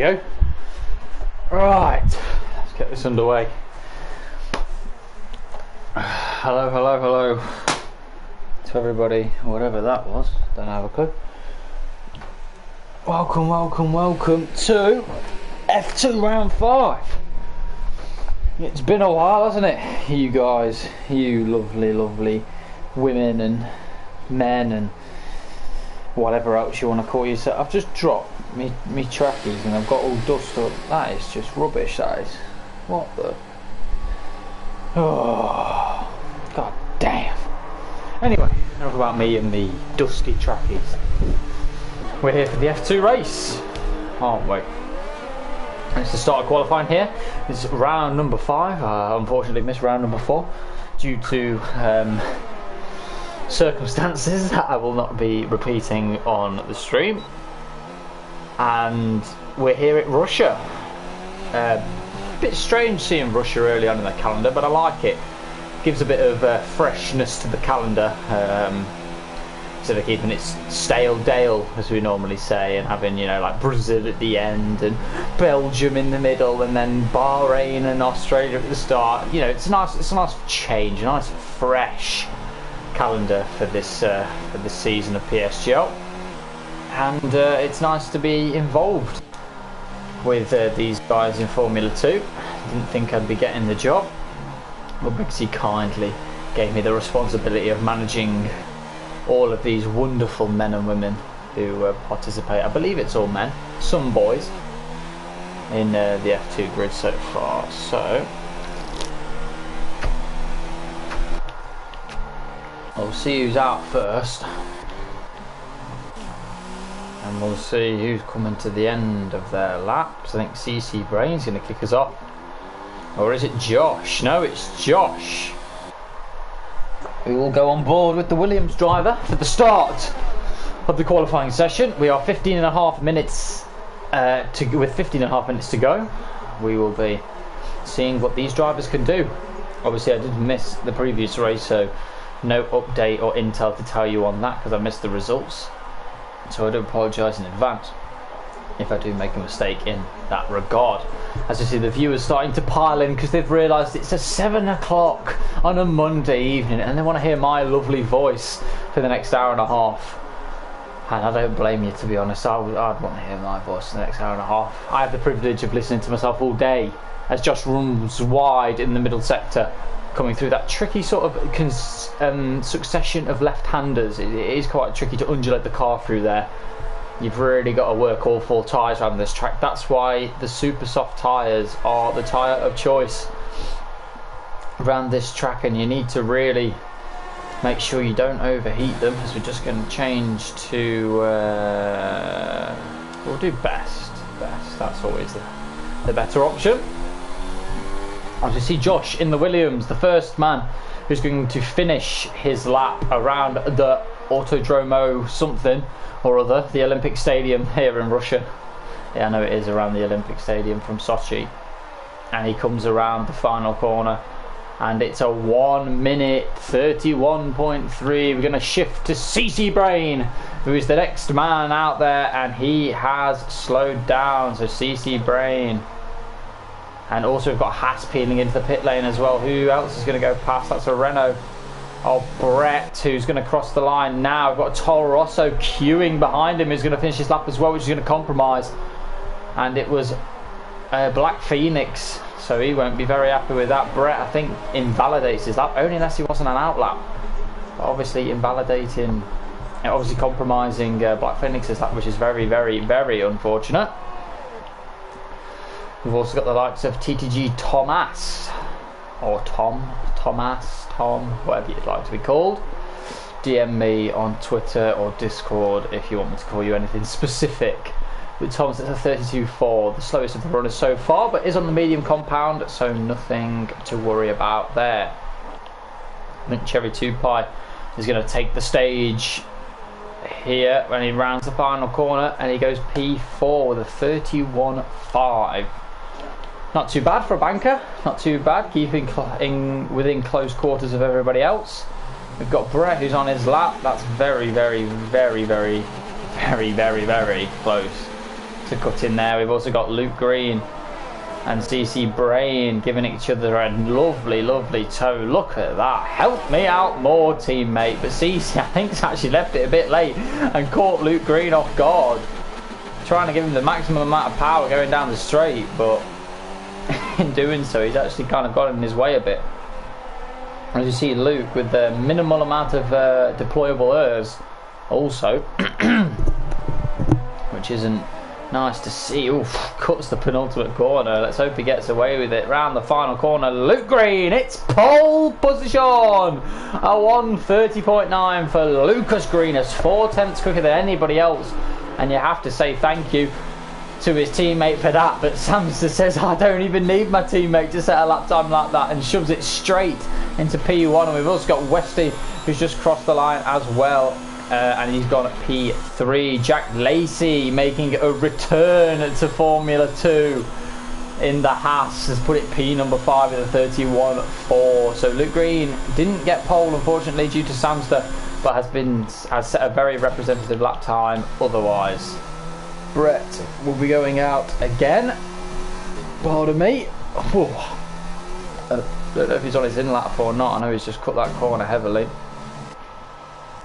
go. Right, let's get this underway. Hello, hello, hello to everybody, whatever that was, don't have a clue. Welcome, welcome, welcome to F2 round 5. It's been a while, hasn't it? You guys, you lovely, lovely women and men and whatever else you want to call yourself. I've just dropped me trackies and I've got all dust up. That is just rubbish, that is. What the? Oh, god damn. Anyway, enough about me and the dusty trackies. We're here for the F2 race, aren't we? It's the start of qualifying here. It's round number 5. Unfortunately missed round number 4 due to circumstances that I will not be repeating on the stream. And we're here at Russia. Bit strange seeing Russia early on in the calendar, but I like it. Gives a bit of freshness to the calendar. Instead of keeping it stale Dale, as we normally say, and having, you know, like Brazil at the end and Belgium in the middle and then Bahrain and Australia at the start. You know, it's a nice change, a nice fresh calendar for this season of PSGL, and it's nice to be involved with these guys in Formula 2. Didn't think I'd be getting the job, but Brixie kindly gave me the responsibility of managing all of these wonderful men and women who participate. I believe it's all men, some boys, in the F2 grid so far. So we'll see who's out first, and we'll see who's coming to the end of their laps. I think CC Brain's going to kick us off, or is it Josh? No, it's Josh. We will go on board with the Williams driver for the start of the qualifying session. We are 15.5 minutes with 15.5 minutes to go. We will be seeing what these drivers can do. Obviously I did miss the previous race, so no update or intel to tell you on that because I missed the results. So I do apologise in advance if I do make a mistake in that regard. As you see, the viewers starting to pile in because they've realised it's a 7 o'clock on a Monday evening and they want to hear my lovely voice for the next hour and a half. And I don't blame you, to be honest. I'd want to hear my voice for the next hour and a half. I have the privilege of listening to myself all day as Josh runs wide in the middle sector, coming through that tricky sort of succession of left-handers. It is quite tricky to undulate the car through there. You've really got to work all 4 tyres around this track. That's why the super soft tyres are the tyre of choice around this track, and you need to really make sure you don't overheat them. As we're just going to change to we'll do best. That's always the better option. As you see, Josh in the Williams, the first man who's going to finish his lap around the Autodromo something or other, the Olympic Stadium here in Russia. Yeah, I know it is around the Olympic Stadium from Sochi. And he comes around the final corner and it's a 1 minute 31.3. We're going to shift to CC Brain, who is the next man out there, and he has slowed down. So CC Brain. And also we've got Haas peeling into the pit lane as well. Who else is going to go past? That's a Renault. Oh, Brett, who's going to cross the line now. We've got Toro Rosso queuing behind him, who's going to finish his lap as well, which is going to compromise. And it was Black Phoenix, so he won't be very happy with that. Brett, I think, invalidates his lap, only unless he wasn't an out lap. But obviously invalidating, obviously compromising Black Phoenix's lap, which is very, very, very unfortunate. We've also got the likes of TTG Thomas, or Thomas, whatever you'd like to be called. DM me on Twitter or Discord if you want me to call you anything specific. With Thomas, it's a 32.4, the slowest of the runners so far, but is on the medium compound, so nothing to worry about there. I think Cherry 2 Pie is going to take the stage here when he rounds the final corner, and he goes P4 with a 31.5. Not too bad for a banker, not too bad, keeping within close quarters of everybody else. We've got Brett, who's on his lap. That's very, very, very, very, very, very, very close to cut in there. We've also got Luke Green and CC Brain giving each other a lovely, lovely toe. Look at that. Help me out more, teammate. But CC, I think, has actually left it a bit late and caught Luke Green off guard. Trying to give him the maximum amount of power going down the straight, but in doing so, he's actually kind of got in his way a bit. As you see, Luke with the minimal amount of deployable errs also, which isn't nice to see. Oof, cuts the penultimate corner. Let's hope he gets away with it. Round the final corner, Luke Green, it's pole position. A 1:30.9 for Lucas Green. It's 4/10 quicker than anybody else. And you have to say thank you to his teammate for that. But Samster says, I don't even need my teammate to set a lap time like that, and shoves it straight into P1. And we've also got Westy, who's just crossed the line as well. And he's gone at P3. Jack Lacey making a return to Formula 2 in the Haas has put it P number 5 with a 31.4. So Luke Green didn't get pole, unfortunately, due to Samster, but has set a very representative lap time otherwise. Brett will be going out again. Pardon me. Oh. I don't know if he's on his in lap or not. I know he's just cut that corner heavily.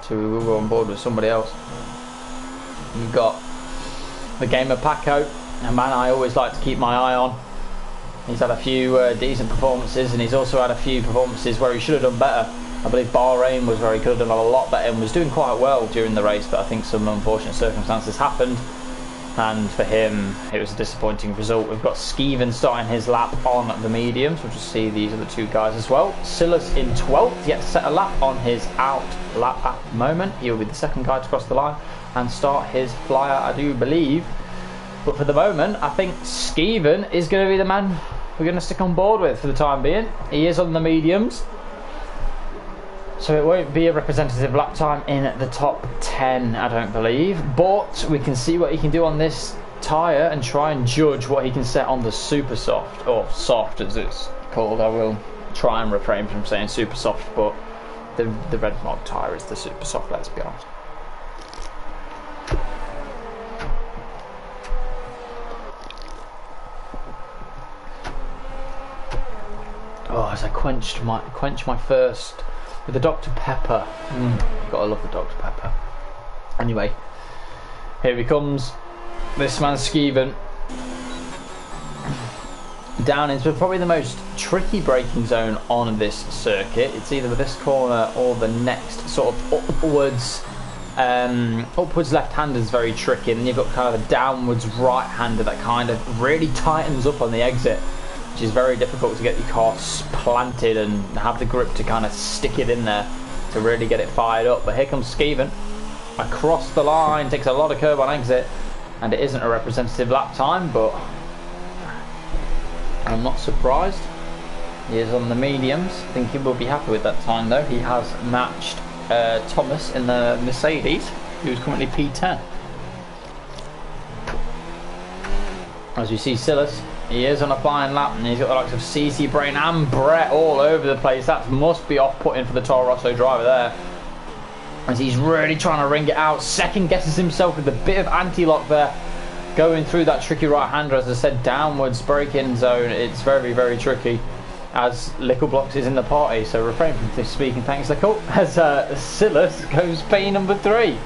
So we will go on board with somebody else. You've got the gamer Paco, a man I always like to keep my eye on. He's had a few decent performances, and he's also had a few performances where he should have done better. I believe Bahrain was where he could have done a lot better and was doing quite well during the race, but I think some unfortunate circumstances happened, and for him it was a disappointing result. We've got Skeven starting his lap on the mediums. We'll just see these are the two guys as well. Silas in 12th, yet to set a lap on his out lap at the moment. He'll be the second guy to cross the line and start his flyer, I do believe. But for the moment, I think Skeven is going to be the man we're going to stick on board with for the time being. He is on the mediums, so it won't be a representative lap time in the top 10, I don't believe. But we can see what he can do on this tyre and try and judge what he can set on the super soft, or soft as it's called. I will try and refrain from saying super soft, but the red mark tyre is the super soft, let's be honest. Oh, as I quench my thirst with the Dr. Pepper. Gotta love the Dr. Pepper. Anyway, here he comes. This man Skeven down into probably the most tricky braking zone on this circuit. It's either this corner or the next sort of upwards left-hander is very tricky, and then you've got kind of a downwards right-hander that kind of really tightens up on the exit, which is very difficult to get your car planted and have the grip to kind of stick it in there to really get it fired up. But here comes Skeven across the line, takes a lot of curb on exit, and it isn't a representative lap time, but I'm not surprised. He is on the mediums. I think he will be happy with that time though. He has matched Thomas in the Mercedes, who's currently P10. As you see, Silas, he is on a flying lap, and he's got the likes of CC Brain and Brett all over the place. That must be off-putting for the Toro Rosso driver there, as he's really trying to ring it out. Second guesses himself with a bit of anti-lock there, going through that tricky right-hander. As I said, downwards braking zone, it's very, very tricky, as Lickle Blocks is in the party, so refrain from speaking, thanks Lickle, as Silas goes P number 3.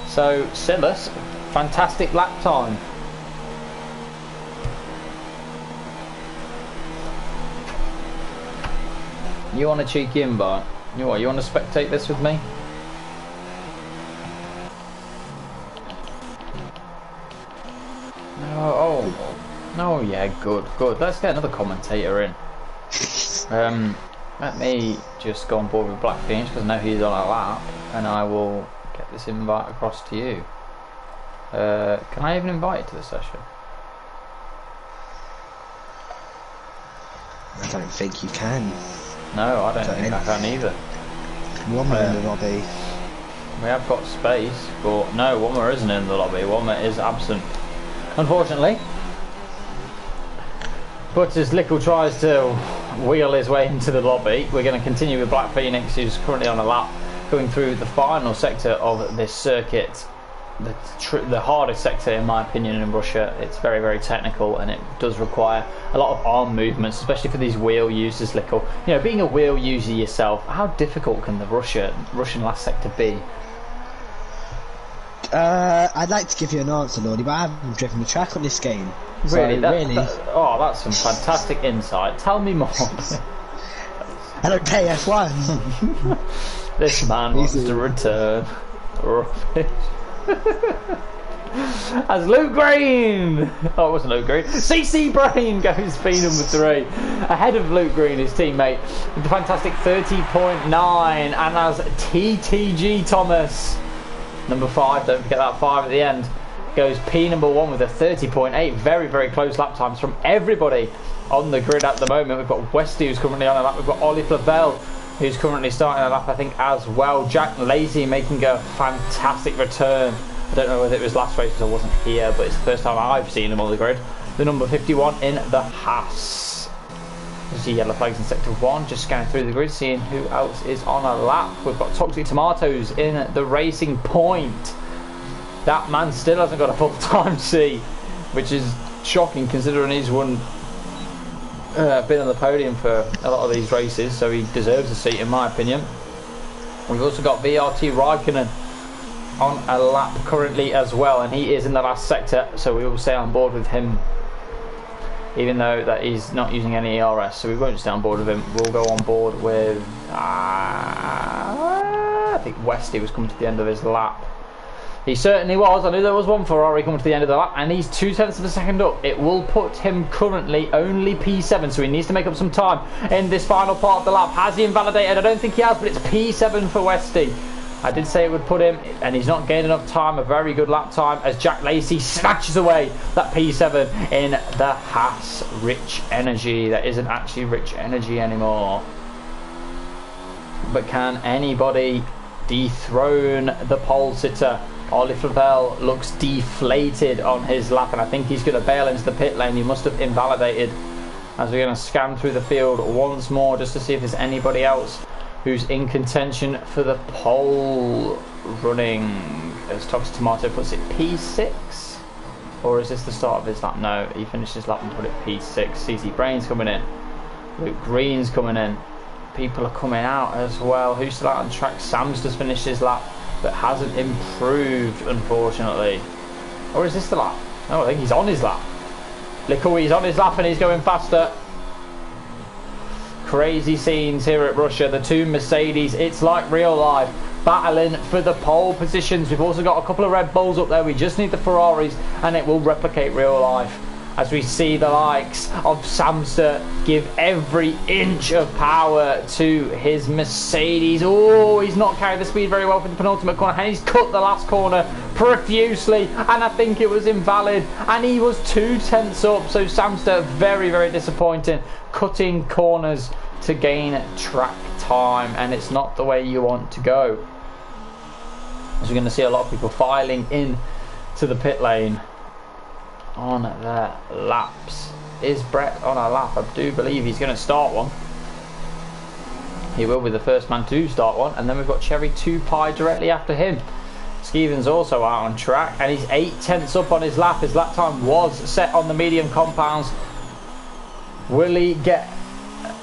So Silas, fantastic lap time. You want a cheeky invite? You what? You want to spectate this with me? Oh yeah, good. Let's get another commentator in. Let me just go on board with Black Phoenix, because I know he's on a lap, and I will get this invite across to you. Can I even invite you to the session? I don't think you can. No, I don't think I can either. Wommer in the lobby. We have got space, but no, Wommer isn't in the lobby. Wommer is absent, unfortunately. But as Lickle tries to wheel his way into the lobby, we're going to continue with Black Phoenix, who's currently on a lap, going through the final sector of this circuit. the hardest sector in my opinion in Russia. It's very, very technical, and it does require a lot of arm movements, especially for these wheel users. Lickle, you know, being a wheel user yourself, how difficult can the Russian last sector be? I'd like to give you an answer, Lordy, but I haven't driven the track on this game. Really? So, oh, that's some fantastic insight. Tell me more. I don't play F1. This man wants to return. As Luke Green! Oh, it wasn't Luke Green. CC Brain goes speed number 3. Ahead of Luke Green, his teammate, with the fantastic 30.9. And as TTG Thomas, number 5, don't forget that 5 at the end, goes P number 1 with a 30.8. Very, very close lap times from everybody on the grid at the moment. We've got Westy, who's currently on a lap. We've got Ollie Flavel, who's currently starting a lap, I think, as well. Jack Lazy making a fantastic return. I don't know whether it was last race because I wasn't here, but it's the first time I've seen him on the grid. The number 51 in the Haas. You see yellow flags in sector 1, just scanning through the grid, seeing who else is on a lap. We've got Toxic Tomatoes in the Racing Point. That man still hasn't got a full-time C, which is shocking considering he's been on the podium for a lot of these races, so he deserves a seat in my opinion. We've also got VRT Raikkonen on a lap currently as well, and he is in the last sector, so we will stay on board with him, even though that he's not using any ERS, so we won't stay on board with him. We'll go on board with I think Westy was coming to the end of his lap. He certainly was. I knew there was one Ferrari coming to the end of the lap, and he's 0.2 of a second up. It will put him currently only P7, so he needs to make up some time in this final part of the lap. Has he invalidated? I don't think he has, but it's P7 for Westy. I did say it would put him, and he's not gained enough time. A very good lap time as Jack Lacey snatches away that P7 in the Haas Rich Energy. That isn't actually Rich Energy anymore. But can anybody dethrone the pole sitter? Ollie Flavel looks deflated on his lap, and I think he's going to bail into the pit lane. He must have invalidated, as we're going to scan through the field once more just to see if there's anybody else who's in contention for the pole running. As Toxic Tomato puts it P6, or is this the start of his lap? No, he finished his lap and put it P6. CC Brain's coming in, Luke Green's coming in, people are coming out as well. Who's still out on track? Sam's just finished his lap but hasn't improved, unfortunately. Or is this the lap? No, I think he's on his lap. He's on his lap and he's going faster. Crazy scenes here at Russia. The two Mercedes, it's like real life, battling for the pole positions. We've also got a couple of Red Bulls up there. We just need the Ferraris, and it will replicate real life as we see the likes of Samster give every inch of power to his Mercedes. Oh, he's not carried the speed very well for the penultimate corner, and he's cut the last corner profusely, and I think it was invalid, and he was 0.2 up. So Samster, very, very disappointing, cutting corners to gain track time, and it's not the way you want to go. As we're going to see a lot of people filing in to the pit lane on their laps. Is Brett on a lap? I do believe he's going to start one. He will be the first man to start one, and then we've got Cherry 2 Pie directly after him. Skeeven's also out on track, and he's 0.8 up on his lap. His lap time was set on the medium compounds. Will he get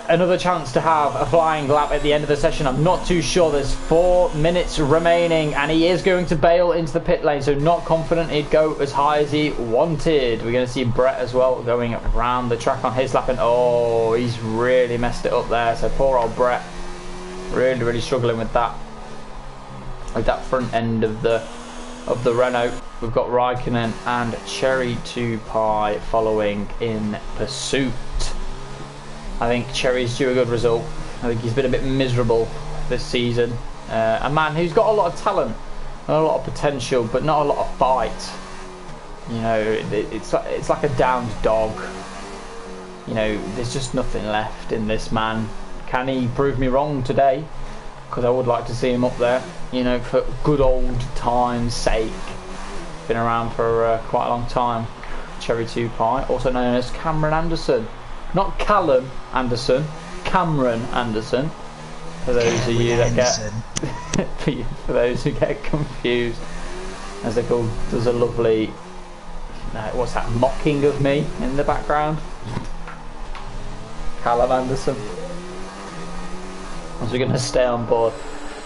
another chance to have a flying lap at the end of the session? I'm not too sure. There's 4 minutes remaining, and he is going to bail into the pit lane, so not confident he'd go as high as he wanted. We're going to see Brett as well going around the track on his lap, and oh, he's really messed it up there. So poor old Brett, really struggling with that front end of the Renault. We've got Raikkonen and Cherry 2 Pie following in pursuit. I think Cherry's due a good result. I think he's been a bit miserable this season. A man who's got a lot of talent and a lot of potential, but not a lot of fight. You know, it's like a downed dog. You know, there's just nothing left in this man. Can he prove me wrong today? Because I would like to see him up there, you know, for good old time's sake. Been around for quite a long time. Cherry 2 Pie, also known as Cameron Anderson. Not Callum Anderson, Cameron Anderson. For those of you that get for those who get confused. as they call, does a lovely, what's that, mocking of me in the background. Callum Anderson. As we're going to stay on board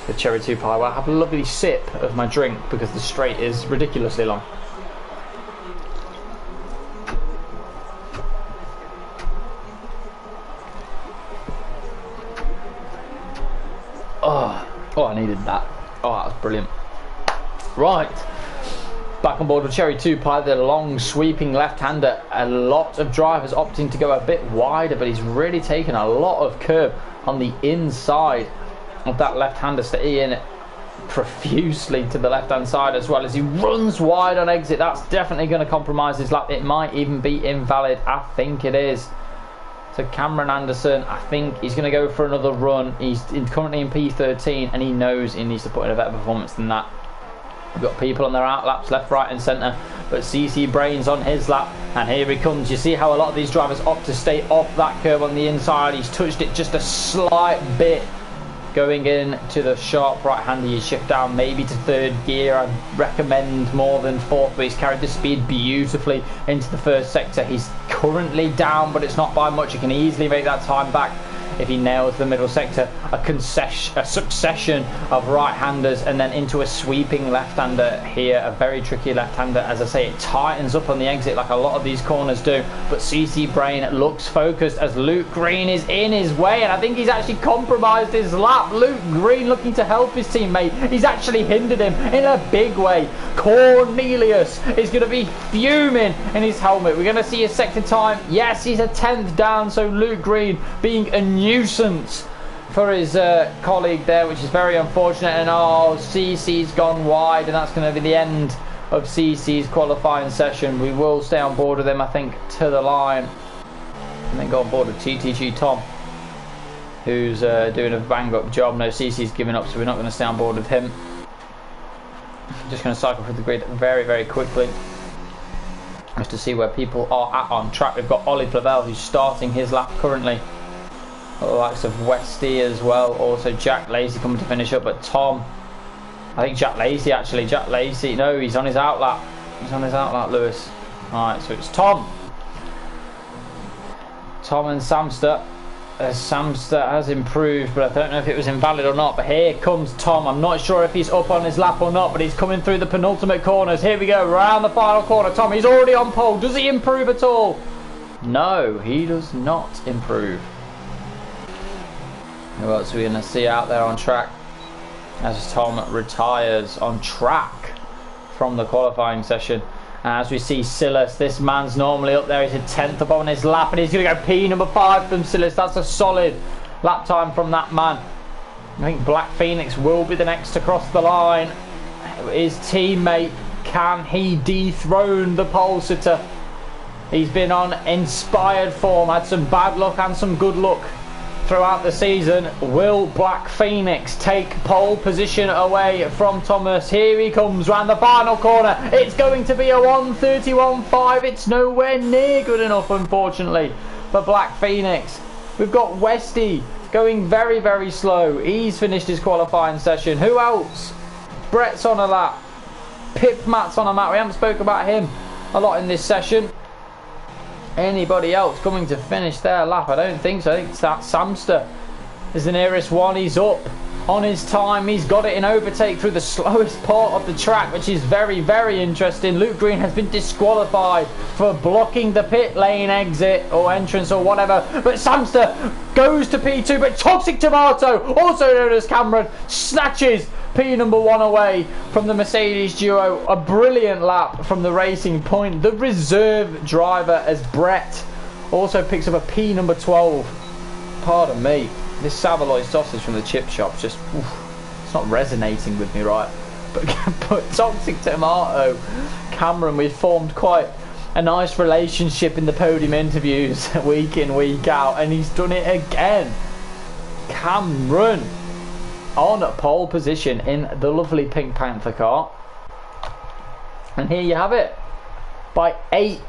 the Cherry 2 Pie, where I have a lovely sip of my drink because the straight is ridiculously long. Oh, I needed that. Oh, that was brilliant. Right, back on board with Cherry 2 Pie, the long sweeping left-hander. A lot of drivers opting to go a bit wider, but he's really taken a lot of curb on the inside of that left-hander, staying profusely to the left-hand side as well as he runs wide on exit. That's definitely going to compromise his lap. It might even be invalid. I think it is. So Cameron Anderson, I think he's going to go for another run. He's currently in P13 and he knows he needs to put in a better performance than that. We've got people on their out laps, left, right and centre, but CC Brain's on his lap and here he comes. You see how a lot of these drivers opt to stay off that curb on the inside. He's touched it just a slight bit. Going in to the sharp right-hander, you shift down maybe to third gear. I'd recommend more than fourth, but he's carried the speed beautifully into the first sector. He's currently down, but it's not by much. He can easily make that time back if he nails the middle sector. A succession of right-handers and then into a sweeping left-hander here. A very tricky left-hander. As I say, it tightens up on the exit like a lot of these corners do, but CC Brain looks focused as Luke Green is in his way, and I think he's actually compromised his lap. Luke Green looking to help his teammate. He's actually hindered him in a big way. Cornelius is going to be fuming in his helmet. We're going to see his sector time. Yes, he's a 10th down, so Luke Green being a nuisance for his colleague there, which is very unfortunate. And oh, CC's gone wide, and that's going to be the end of CC's qualifying session. We will stay on board with him, I think, to the line, and then go on board with TTG Tom, who's doing a bang up job. No, CC's giving up, so we're not going to stay on board with him. Just going to cycle through the grid very, very quickly just to see where people are at on track. We've got Ollie Flavel, who's starting his lap currently. The likes of Westy as well. Also Jack Lacey coming to finish up, but Tom, I think Jack Lacey actually. Jack Lacey, no, he's on his out lap. He's on his out lap, Lewis. Alright, so it's Tom. Tom and Samster. Samster has improved, but I don't know if it was invalid or not. But here comes Tom. I'm not sure if he's up on his lap or not, but he's coming through the penultimate corners. Here we go, round the final corner. Tom, he's already on pole. Does he improve at all? No, he does not improve. Who else are we going to see out there on track as Tom retires on track from the qualifying session? As we see Silas, this man's normally up there. He's a 10th up on his lap, and he's going to go P number 5 from Silas. That's a solid lap time from that man. I think Black Phoenix will be the next to cross the line. His teammate, can he dethrone the pole sitter? He's been on inspired form, had some bad luck and some good luck throughout the season. Will Black Phoenix take pole position away from Thomas? Here he comes round the final corner. It's going to be a 1:31.5. It's nowhere near good enough, unfortunately, for Black Phoenix. We've got Westy going very, very slow. He's finished his qualifying session. Who else? Brett's on a lap. Pip Matt's on a lap. We haven't spoke about him a lot in this session. Anybody else coming to finish their lap? I don't think so. I think that Samster is the nearest one. He's up on his time. He's got it in overtake through the slowest part of the track, which is very, very interesting. Luke Green has been disqualified for blocking the pit lane exit or entrance or whatever, but Samster goes to P2, but Toxic Tomato, also known as Cameron, snatches P number 1 away from the Mercedes duo. A brilliant lap from the Racing Point. The reserve driver as Brett also picks up a P number 12. Pardon me, this Savaloy sausage from the chip shop just, it's not resonating with me right. But Toxic Tomato, Cameron, we've formed quite a nice relationship in the podium interviews week in, week out, and he's done it again. Cameron on pole position in the lovely Pink Panther car, and here you have it, by 8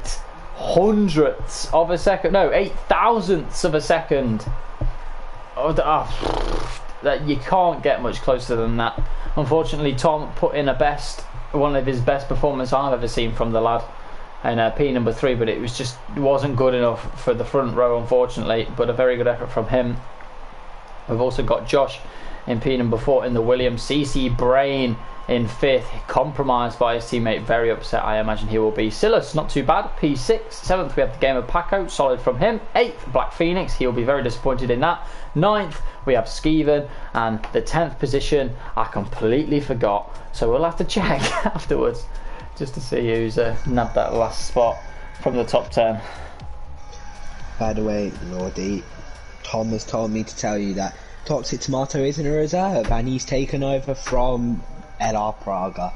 thousandths of a second. No, 8 thousandths of a second. That you can't get much closer than that. Unfortunately, Tom put in a best one of his best performances I've ever seen from the lad. And P number 3, but it wasn't good enough for the front row, unfortunately. But a very good effort from him. We've also got Josh in P number 4 in the Williams. CC Brain in 5th, compromised by his teammate, very upset I imagine he will be. Silas, not too bad, P6. 7th we have the game of Paco, solid from him. 8th, Black Phoenix, he'll be very disappointed in that. 9th we have Skeven, and the 10th position I completely forgot, so we'll have to check afterwards just to see who's nabbed that last spot from the top 10. By the way, Lordy, Tom has told me to tell you that Toxic Tomato is in a reserve and he's taken over from LR Praga.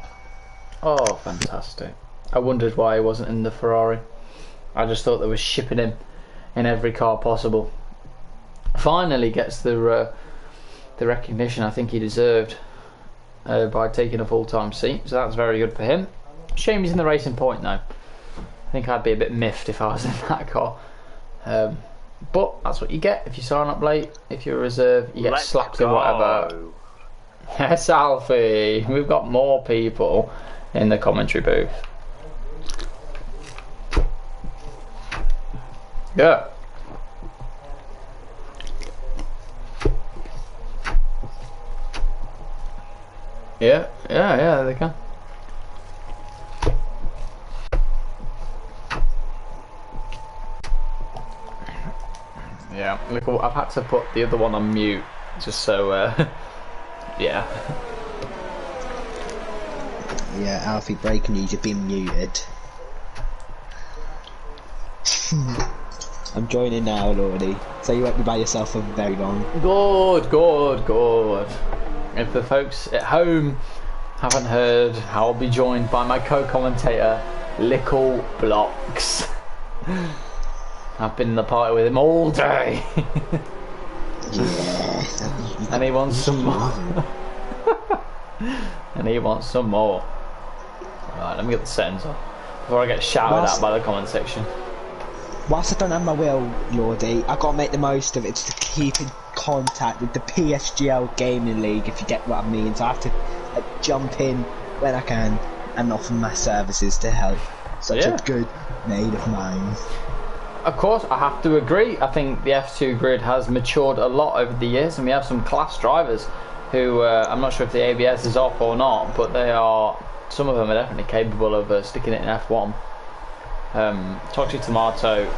Oh, fantastic. I wondered why he wasn't in the Ferrari. I just thought they were shipping him in every car possible. Finally gets the recognition I think he deserved by taking a full-time seat, so that's very good for him. Shame he's in the Racing Point though. I think I'd be a bit miffed if I was in that car. But that's what you get if you sign up late. If you're a reserve, you get slapped in whatever. Yes, Alfie. We've got more people in the commentary booth. Yeah. Yeah, they can. Yeah, look, I've had to put the other one on mute just so, yeah. Yeah, Alfie Breaker needs to be muted. I'm joining now, Lordy, so you won't be by yourself for very long. Good. If the folks at home haven't heard, I'll be joined by my co-commentator, Lickle Blocks. I've been in the party with him all day. Yeah. And he wants some more. And he wants some more. Right, let me get the settings on before I get shouted at by the comment section. Whilst I don't have my will, Lordy, I gotta make the most of it to keep in contact with the PSGL Gaming League, if you get what I mean. So I have to jump in when I can and offer my services to help such a good mate of mine. Of course, I have to agree. I think the F2 grid has matured a lot over the years, and we have some class drivers who, I'm not sure if the ABS is off or not, but some of them are definitely capable of sticking it in F1. Toxic Tomato,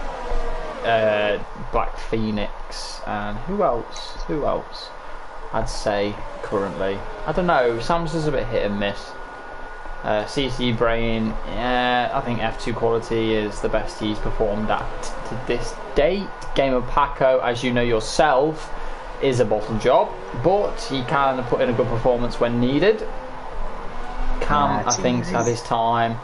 Black Phoenix, and who else? I'd say currently. I don't know, Sam's is a bit hit and miss. CC Brain, yeah, I think F2 quality is the best he's performed at to this date. Game of Paco, as you know yourself, is a bottom job, but he can put in a good performance when needed. Cam, I think's had his time.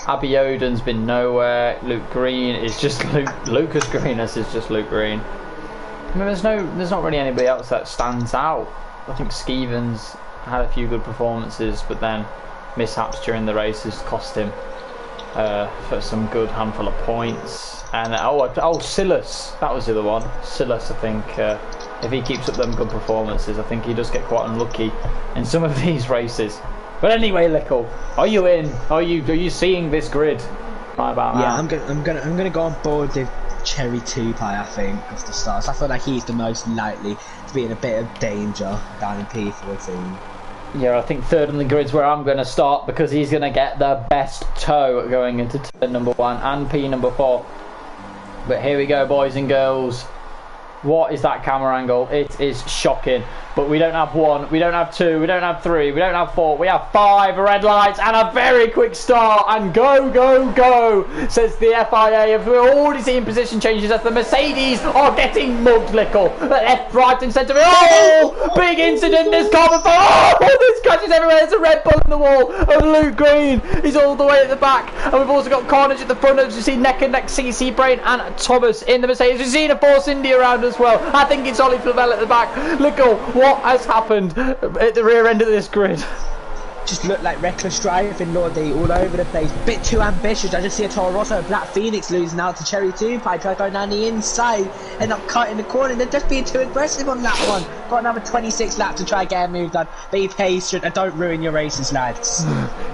Abby Oden's been nowhere. Luke Green is just Lucas Greenus is just Luke Green. I mean, there's not really anybody else that stands out. I think Skeven's had a few good performances, but then mishaps during the races cost him for some good handful of points. And Silas, that was the other one. Silas, I think if he keeps up them good performances, I think he does get quite unlucky in some of these races. But anyway, Lickle, are you in? Are you seeing this grid? Right about that? Yeah, I'm gonna go on board with Cherry 2 Pie, I think, of the stars. I feel like he's the most likely to be in a bit of danger down in P14. Yeah, I think third on the grid's where I'm going to start, because he's going to get the best toe going into turn number 1 and P number 4. But here we go, boys and girls. What is that camera angle? It is shocking. But we don't have 1, we don't have 2, we don't have 3, we don't have 4, we have 5 red lights and a very quick start. And go, says the FIA. We're already seeing position changes as the Mercedes are getting mugged, Lickle. Left, right and centre. Oh, big incident. There's carbon fire. Oh, there's scratches everywhere. There's a Red Bull in the wall. And Luke Green is all the way at the back. And we've also got carnage at the front. As you see, neck and neck, CC Brain and Thomas in the Mercedes. We've seen a Force India around as well. I think it's Ollie Flavel at the back. Lickle, what has happened at the rear end of this grid? just looked like reckless driving, Lordy, all over the place. Bit too ambitious. I just see a Toro Rosso, Black Phoenix losing out to Cherry 2 Pie, try going down the inside, end up cutting the corner. They're just being too aggressive on that one. Got another 26 laps to try and get a move done. Be patient and don't ruin your races, lads.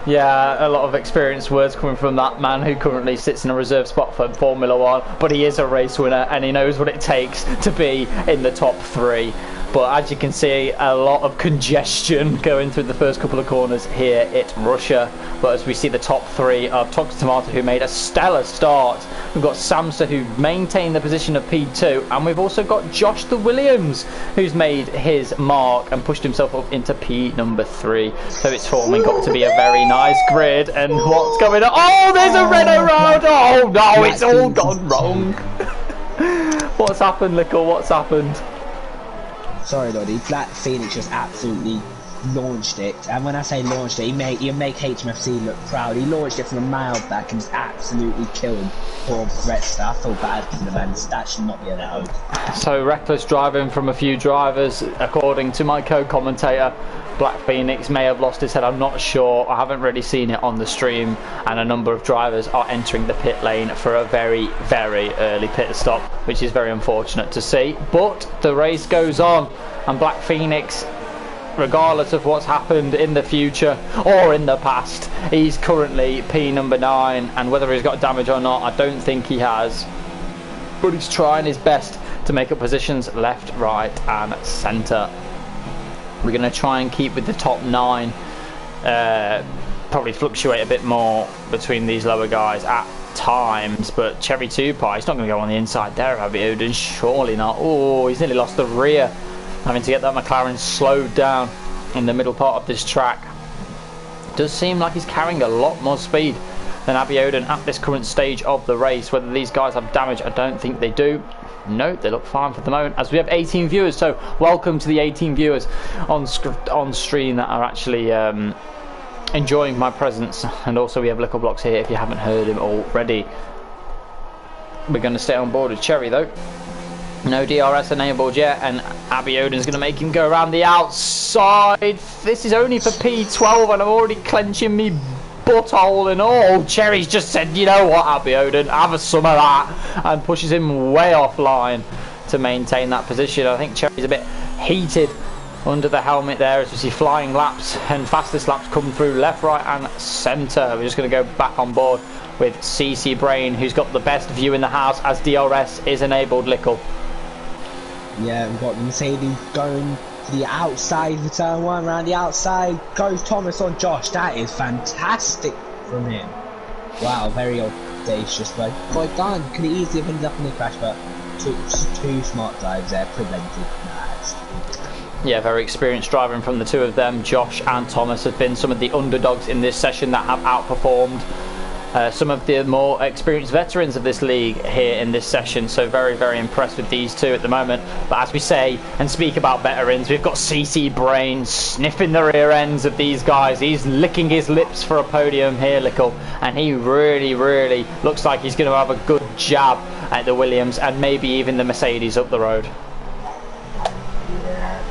Yeah, a lot of experienced words coming from that man who currently sits in a reserve spot for Formula One, but he is a race winner and he knows what it takes to be in the top 3. But as you can see, a lot of congestion going through the first couple of corners here at Russia. But as we see the top 3 of Toxic Tomato, who made a stellar start. We've got Samster, who maintained the position of P2. And we've also got Josh the Williams, who's made his mark and pushed himself up into P number 3. So it's forming up to be a very nice grid. And what's going on? Oh, there's a Renault round. Oh, no, it's all gone wrong. What's happened, Lickle? What's happened? Sorry, Lordy. Black Phoenix just absolutely launched it, and when I say launched it, he make HMFC look proud. He launched it from a mile back and just absolutely killed poor Brett. I feel bad for the man. That should not be allowed. So reckless driving from a few drivers, according to my co-commentator. Black Phoenix may have lost his head, I'm not sure. I haven't really seen it on the stream, and a number of drivers are entering the pit lane for a very, very early pit stop, which is very unfortunate to see. But the race goes on, and Black Phoenix, regardless of what's happened in the future or in the past, he's currently P number 9, and whether he's got damage or not, I don't think he has. But he's trying his best to make up positions left, right and centre. We're going to try and keep with the top 9, probably fluctuate a bit more between these lower guys at times, but Cherry 2 Pie, he's not going to go on the inside there, Abby Odin, surely not. Oh, he's nearly lost the rear, having to get that McLaren slowed down in the middle part of this track. Does seem like he's carrying a lot more speed than Abby Odin at this current stage of the race. Whether these guys have damage, I don't think they do. No, they look fine for the moment, as we have 18 viewers. So welcome to the 18 viewers on stream that are actually enjoying my presence. And also we have Lickle Blocks here if you haven't heard him already. We're going to stay on board with Cherry though. No DRS enabled yet, and Abby Odin's going to make him go around the outside. This is only for P12 and I'm already clenching me butthole and all. Cherry's just said, you know what, Abby Odin, have some of that, and pushes him way offline to maintain that position. I think Cherry's a bit heated under the helmet there as we see flying laps and fastest laps come through left, right and centre. We're just going to go back on board with CC Brain, who's got the best view in the house as DRS is enabled. Lickle. Yeah, we've got the Mercedes going to the outside of the turn 1, around the outside goes Thomas on Josh. That is fantastic from him. Wow, very audacious, but got it done. Could have easily have ended up in the crash, but two smart drives there prevented that. Yeah, very experienced driving from the two of them. Josh and Thomas have been some of the underdogs in this session that have outperformed some of the more experienced veterans of this league here in this session. So very, very impressed with these two at the moment. But as we say and speak about veterans, we've got CC Brain sniffing the rear ends of these guys. He's licking his lips for a podium here, Lickle, and he really, really looks like he's going to have a good jab at the Williams and maybe even the Mercedes up the road. Yeah,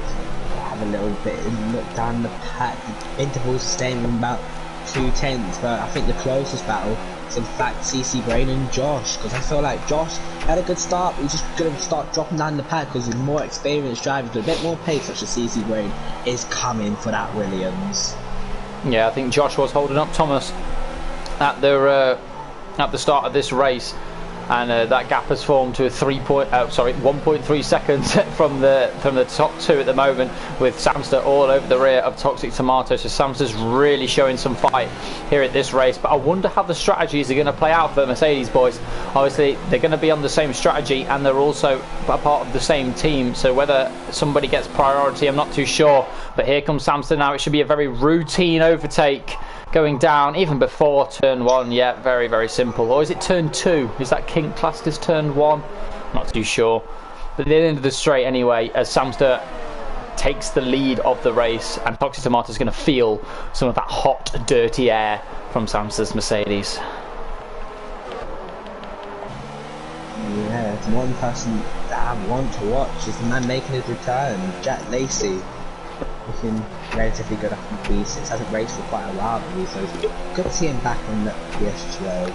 have a little bit look down the pack. The intervals staying about 2/10, but I think the closest battle is in fact CC Brain and Josh, because I feel like Josh had a good start, but he's just going to start dropping down the pack because he's more experienced drivers with a bit more pace, such as CC Brain is coming for that Williams. Yeah, I think Josh was holding up Thomas at the start of this race, and that gap has formed to a 1.3 seconds from the top two at the moment, with Samster all over the rear of Toxic Tomato. So Samster's really showing some fight here at this race, but I wonder how the strategies are going to play out for the Mercedes boys. Obviously they're going to be on the same strategy and they're also a part of the same team, so whether somebody gets priority I'm not too sure. But here comes Samster now. It should be a very routine overtake going down even before turn 1. Yeah, very, very simple. Or is it turn 2? Is that kink classed as turn 1? Not too sure. But at the end of the straight anyway, as Samster takes the lead of the race, and Toxic Tomato is going to feel some of that hot, dirty air from Samster's Mercedes. Yeah, it's one person that I want to watch is the man making his return, Jack Lacey. looking relatively good up in P6. Hasn't raced for quite a while, so it's good to see him back on the PSGL.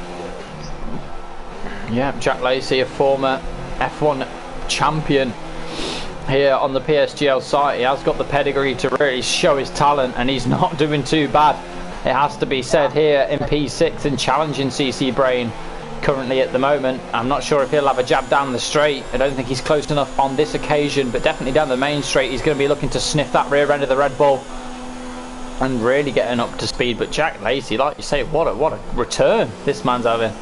Yeah, Jack Lacey, a former F1 champion here on the PSGL site. He has got the pedigree to really show his talent, and he's not doing too bad, it has to be said, here in P6 and challenging CC Brain currently at the moment. I'm not sure if he'll have a jab down the straight. I don't think he's close enough on this occasion, but definitely down the main straight he's going to be looking to sniff that rear end of the Red Bull and really getting up to speed. But Jack Lacey, like you say, what a return this man's having.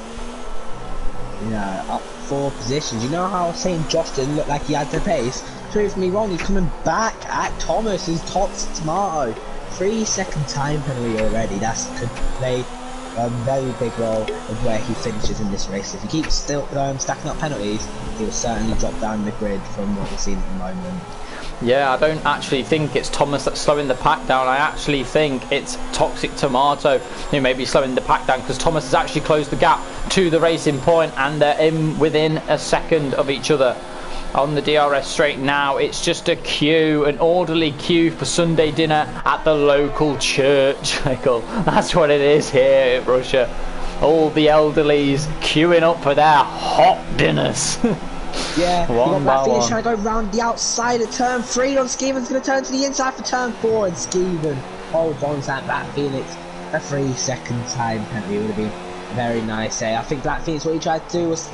Yeah, up 4 positions. You know how I was saying Josh didn't look like he had the pace? Prove me wrong, he's coming back at Thomas, his top tomato. 3-second time penalty already. That could play a very big role of where he finishes in this race. If he keeps still stacking up penalties, he will certainly drop down the grid from what we're seeing at the moment. Yeah, I don't actually think it's Thomas that's slowing the pack down. I actually think it's Toxic Tomato who may be slowing the pack down, because Thomas has actually closed the gap to the racing point and they're within a second of each other. On the DRS straight now, it's just a queue, an orderly queue for Sunday dinner at the local church, Michael. That's what it is here in Russia. All the elderlies queuing up for their hot dinners. Yeah, you got Black Phoenix one. trying to go round the outside of turn 3 on Skeeven's going to turn to the inside for turn 4, and Skeeven holds on to that Black Phoenix. A 3-second time penalty would have been very nice. I think Black Phoenix, what he tried to do was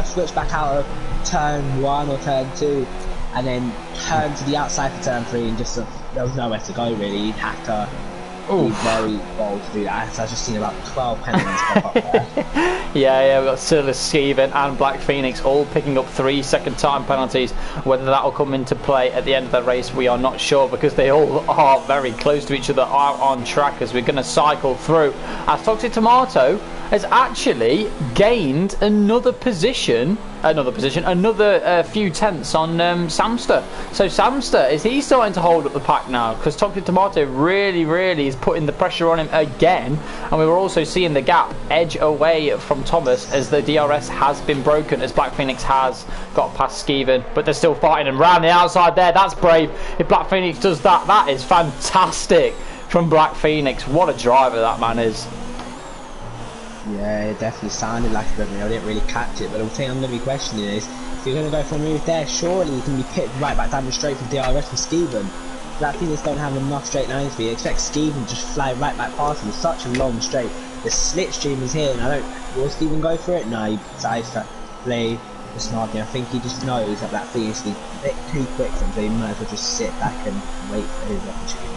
switch back out of turn 1 or turn 2 and then turn to the outside for turn 3, and just there was nowhere to go really. He'd have to be very bold to do that. So I've just seen about 12 penalties pop up there. Yeah, we've got Silas, Skeeven and Black Phoenix all picking up 3-second time penalties. Whether that will come into play at the end of the race, we are not sure, because they all are very close to each other, are on track as we're going to cycle through. As Toxic Tomato has actually gained another few tenths on Samster. So Samster, is he starting to hold up the pack now? Because Toxic Tomato really is putting the pressure on him again, and we were also seeing the gap edge away from Thomas as the DRS has been broken, as Black Phoenix has got past Skeeven, but they're still fighting him round the outside there. That's brave. If Black Phoenix does that, that is fantastic from Black Phoenix. What a driver that man is. Yeah, it definitely sounded like a good move. I didn't really catch it, but the thing I'm going to be questioning is, if you're going to go for a move there, surely you can be picked right back down the straight for DRS from Skeeven. Black Phoenix don't have enough straight lines for you. Expect Skeeven to just fly right back past him. It's such a long straight. The slipstream is here, and will Skeeven go for it? No, he decides to play the smart game. I think he just knows that Black Phoenix is a bit too quick for him, so he might as well just sit back and wait for his opportunity.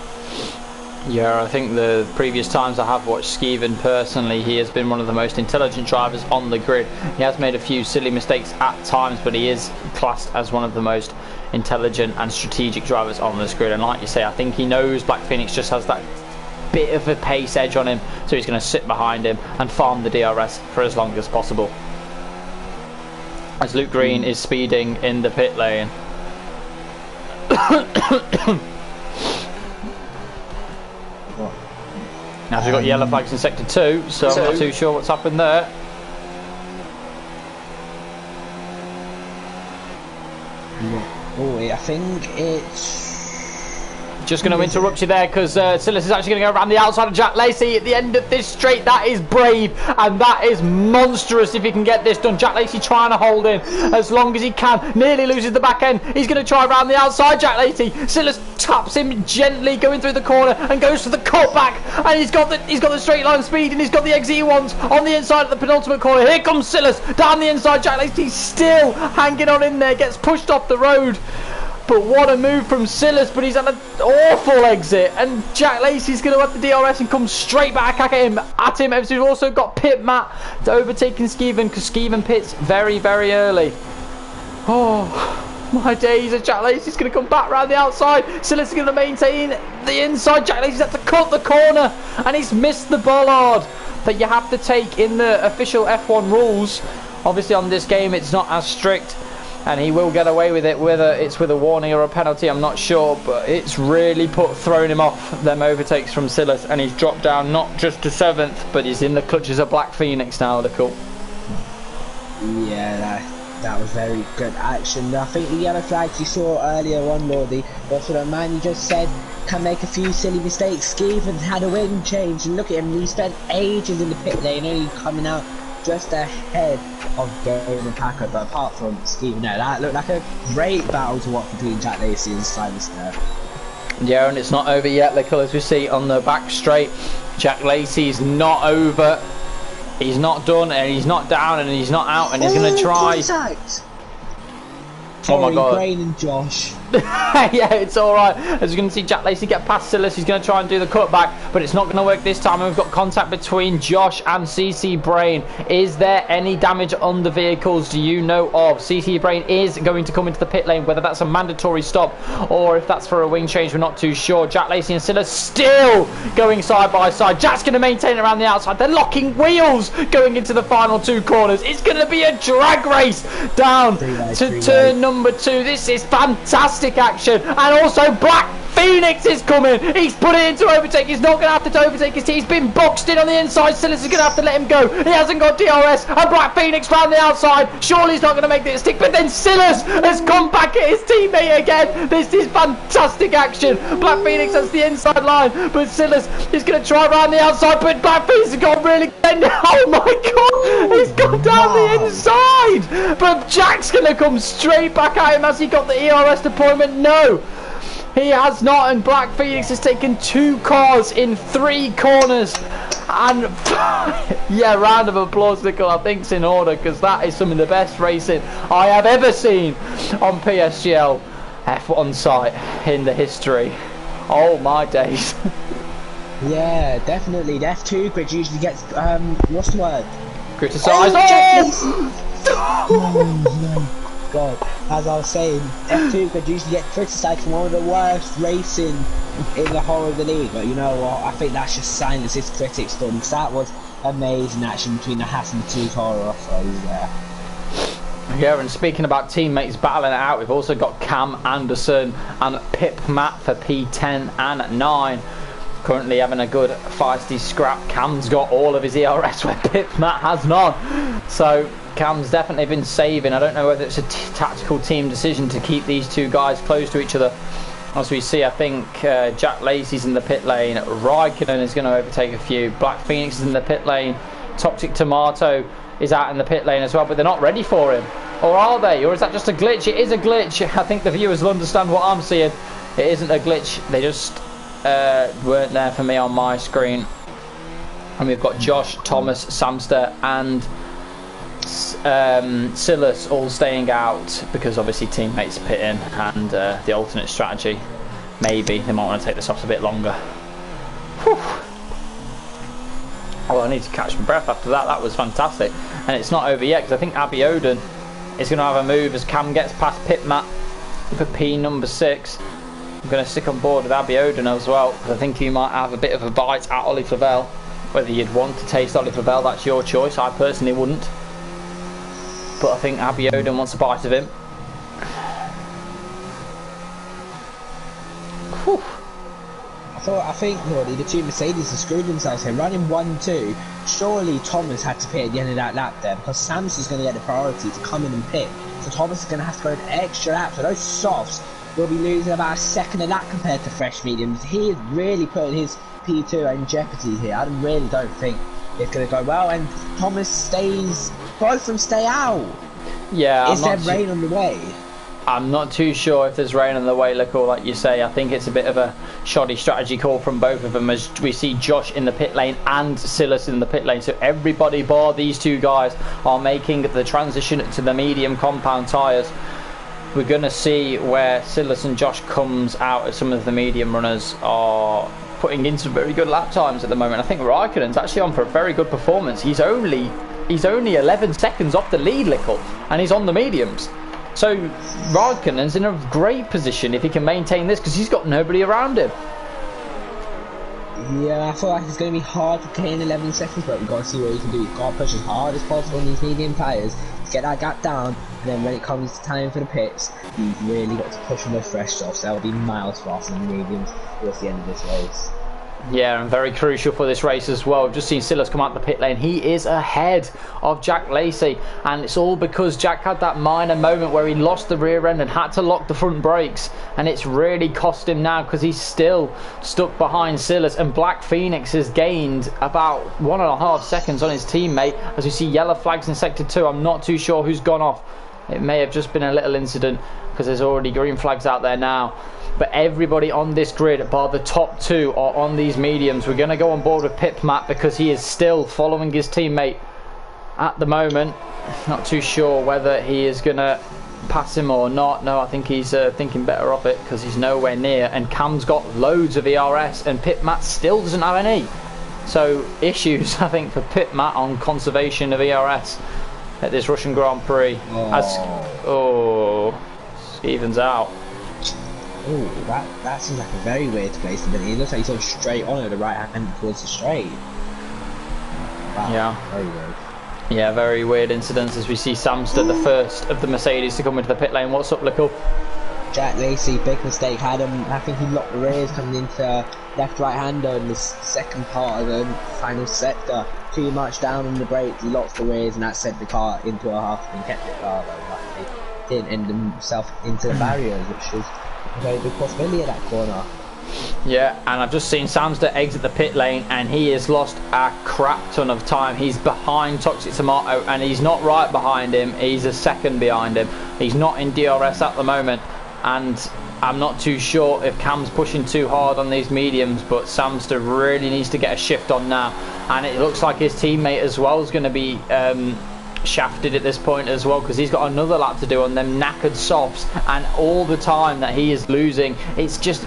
Yeah, I think the previous times I have watched Skeeven personally, he has been one of the most intelligent drivers on the grid. He has made a few silly mistakes at times, but he is classed as one of the most intelligent and strategic drivers on this grid. And like you say, I think he knows Black Phoenix just has that bit of a pace edge on him, so he's going to sit behind him and farm the DRS for as long as possible. As Luke Green is speeding in the pit lane. Now we've got yellow flags in sector 2, so I'm not too sure what's happened there. Oh, I think it's... Just going to interrupt you there, because Silas is actually going to go around the outside of Jack Lacey at the end of this straight. That is brave, and that is monstrous if he can get this done. Jack Lacey trying to hold in as long as he can. Nearly loses the back end. He's going to try around the outside, Jack Lacey. Silas taps him gently going through the corner and goes for the cutback, and he's got the straight line speed, and he's got the exit he wants on the inside of the penultimate corner. Here comes Silas down the inside. Jack Lacey still hanging on in there, gets pushed off the road. But what a move from Silas, but he's at an awful exit, and Jack Lacey's going to have the DRS and come straight back at him. We've also got Pit Matt overtaking Skeeven, because Skeeven pits very early. Oh my days, Jack Lacey's going to come back round the outside. Silas is going to maintain the inside. Jack Lacey's had to cut the corner, and he's missed the bollard that you have to take in the official F1 rules. Obviously on this game it's not as strict, and he will get away with it, whether it's with a warning or a penalty I'm not sure, but it's really thrown him off, them overtakes from Silas, and he's dropped down not just to 7th, but he's in the clutches of Black Phoenix now. Cool. Yeah, that was very good action. I think the yellow flags you saw earlier on, Lordy, but for the man you just said, can make a few silly mistakes. Stevens had a wing change, and look at him, he spent ages in the pit lane, only coming out just ahead of Damon Packer. But apart from Stephen, no, that looked like a great battle to watch between Jack Lacey and Silas there. Yeah, and it's not over yet, Lickle, as we see on the back straight. Jack Lacey's not over. He's not done, and he's not down, and he's not out, and he's going to try. Contact. Oh my God. Brain and Josh. Yeah, it's alright. As you're going to see Jack Lacey get past Silas, he's going to try and do the cutback, but it's not going to work this time. And we've got contact between Josh and CC Brain. Is there any damage on the vehicles? Do you know of? CC Brain is going to come into the pit lane, whether that's a mandatory stop or if that's for a wing change, we're not too sure. Jack Lacey and Silas still going side by side. Jack's going to maintain it around the outside. They're locking wheels going into the final two corners. It's going to be a drag race down to turn number 2. This is fantastic action, and also Black Phoenix is coming. He's put it into overtake. He's not going to have to overtake his team. He's been boxed in on the inside. Silas is going to have to let him go. He hasn't got DRS, and Black Phoenix round the outside. Surely he's not going to make this stick, but then Silas has come back at his teammate again. This is fantastic action. Black Phoenix has the inside line, but Silas is going to try round the outside, but Black Phoenix has got really... Oh my God, he's gone down the inside, but Jack's going to come straight back at him. Has he got the ERS deployment? No, he has not, and Black Phoenix has taken 2 cars in 3 corners. And yeah, round of applause, Nicole, I think's in order, because that is some of the best racing I have ever seen on PSGL F1 site in the history. Oh my days. Yeah, definitely. The F2 grid usually gets what's the word? Criticised. Oh, no. God, as I was saying, F2 could usually get criticised for one of the worst racing in the whole of the league, but you know what, I think that's just Silas's critics done, because that was amazing action between the Haas and the 2 Toro, so yeah. Yeah, and speaking about teammates battling it out, we've also got Cam Anderson and Pip Matt for P10 and 9. Currently having a good feisty scrap. Cam's got all of his ERS where Pip Matt has none. So Cam's definitely been saving. I don't know whether it's a tactical team decision to keep these 2 guys close to each other. As we see, I think Jack Lacey's in the pit lane. Raikkonen is going to overtake a few. Black Phoenix is in the pit lane. Toxic Tomato is out in the pit lane as well, but they're not ready for him. Or are they? Or is that just a glitch? It is a glitch. I think the viewers will understand what I'm seeing. It isn't a glitch. They just weren't there for me on my screen. And we've got Josh, Thomas, Samster and Silas all staying out because obviously teammates pit in, and the alternate strategy, maybe they might want to take this off a bit longer. Whew. Oh, I need to catch my breath after that. That was fantastic. And it's not over yet, because I think Abiodun is going to have a move as Cam gets past Pit Mat for P number 6. I'm going to stick on board with Abiodun as well, because I think he might have a bit of a bite at Ollie Flavel. Whether you'd want to taste Ollie Flavel, that's your choice. I personally wouldn't. But I think Abiodun wants a bite of him. Whew. I think, Lordy, the 2 Mercedes have screwed themselves here. Running 1-2, surely Thomas had to pit at the end of that lap there, because Samson's going to get the priority to come in and pit. So Thomas is going to have to go an extra lap. So those softs will be losing about a second a lap compared to fresh mediums. He is really putting his P2 in jeopardy here. I really don't think it's going to go well. And Thomas stays, both of them stay out. Yeah, is there rain on the way? I'm not too sure if there's rain on the way, look, or like you say. I think it's a bit of a shoddy strategy call from both of them, as we see Josh in the pit lane and Silas in the pit lane. So everybody bar these 2 guys are making the transition to the medium compound tyres. We're going to see where Silas and Josh comes out, as some of the medium runners are putting in some very good lap times at the moment. I think Raikkonen's actually on for a very good performance. He's only 11 seconds off the lead, Lickle, and he's on the mediums. So Raikkonen's in a great position if he can maintain this, because he's got nobody around him. Yeah, I feel like it's going to be hard to gain 11 seconds, but we've got to see what he can do. He's got to push as hard as possible on these medium tyres to get that gap down, and then when it comes to time for the pits, he's really got to push on those fresh softs. They'll be miles faster than the mediums towards the end of this race. Yeah, and very crucial for this race as well. Just seen Silas come out the pit lane. He is ahead of Jack Lacey, and it's all because Jack had that minor moment where he lost the rear end and had to lock the front brakes, and it's really cost him now because he's still stuck behind Silas, and Black Phoenix has gained about 1.5 seconds on his teammate as we see yellow flags in sector 2. I'm not too sure who's gone off. It may have just been a little incident because there's already green flags out there now. But everybody on this grid, bar the top 2, are on these mediums. We're going to go on board with Pip Matt because he is still following his teammate at the moment. Not too sure whether he is going to pass him or not. No, I think he's thinking better of it because he's nowhere near. And Cam's got loads of ERS and Pip Matt still doesn't have any. So issues, I think, for Pip Matt on conservation of ERS at this Russian Grand Prix. Evens out. Oh, that seems like a very weird place to be. It looks like he's sort of straight on at the right hand towards the straight. Wow, yeah. Very weird. Yeah, very weird incidents as we see Samster, the first of the Mercedes to come into the pit lane. What's up, Lickle? Jack Lacey, big mistake, had him. I think he locked the rears coming into left-right hander in the second part of the final sector. Too much down on the brakes, he locked the rears, and that sent the car into a half and kept the car though. Like, he didn't end himself into the barriers, which was a very big possibility at that corner. Yeah, and I've just seen Samster exit the pit lane and he has lost a crap ton of time. He's behind Toxic Tomato and he's not right behind him, he's a second behind him. He's not in DRS at the moment, and I'm not too sure if Cam's pushing too hard on these mediums, but Samster really needs to get a shift on now. And it looks like his teammate as well is going to be shafted at this point as well, because he's got another lap to do on them knackered softs, and all the time that he is losing, it's just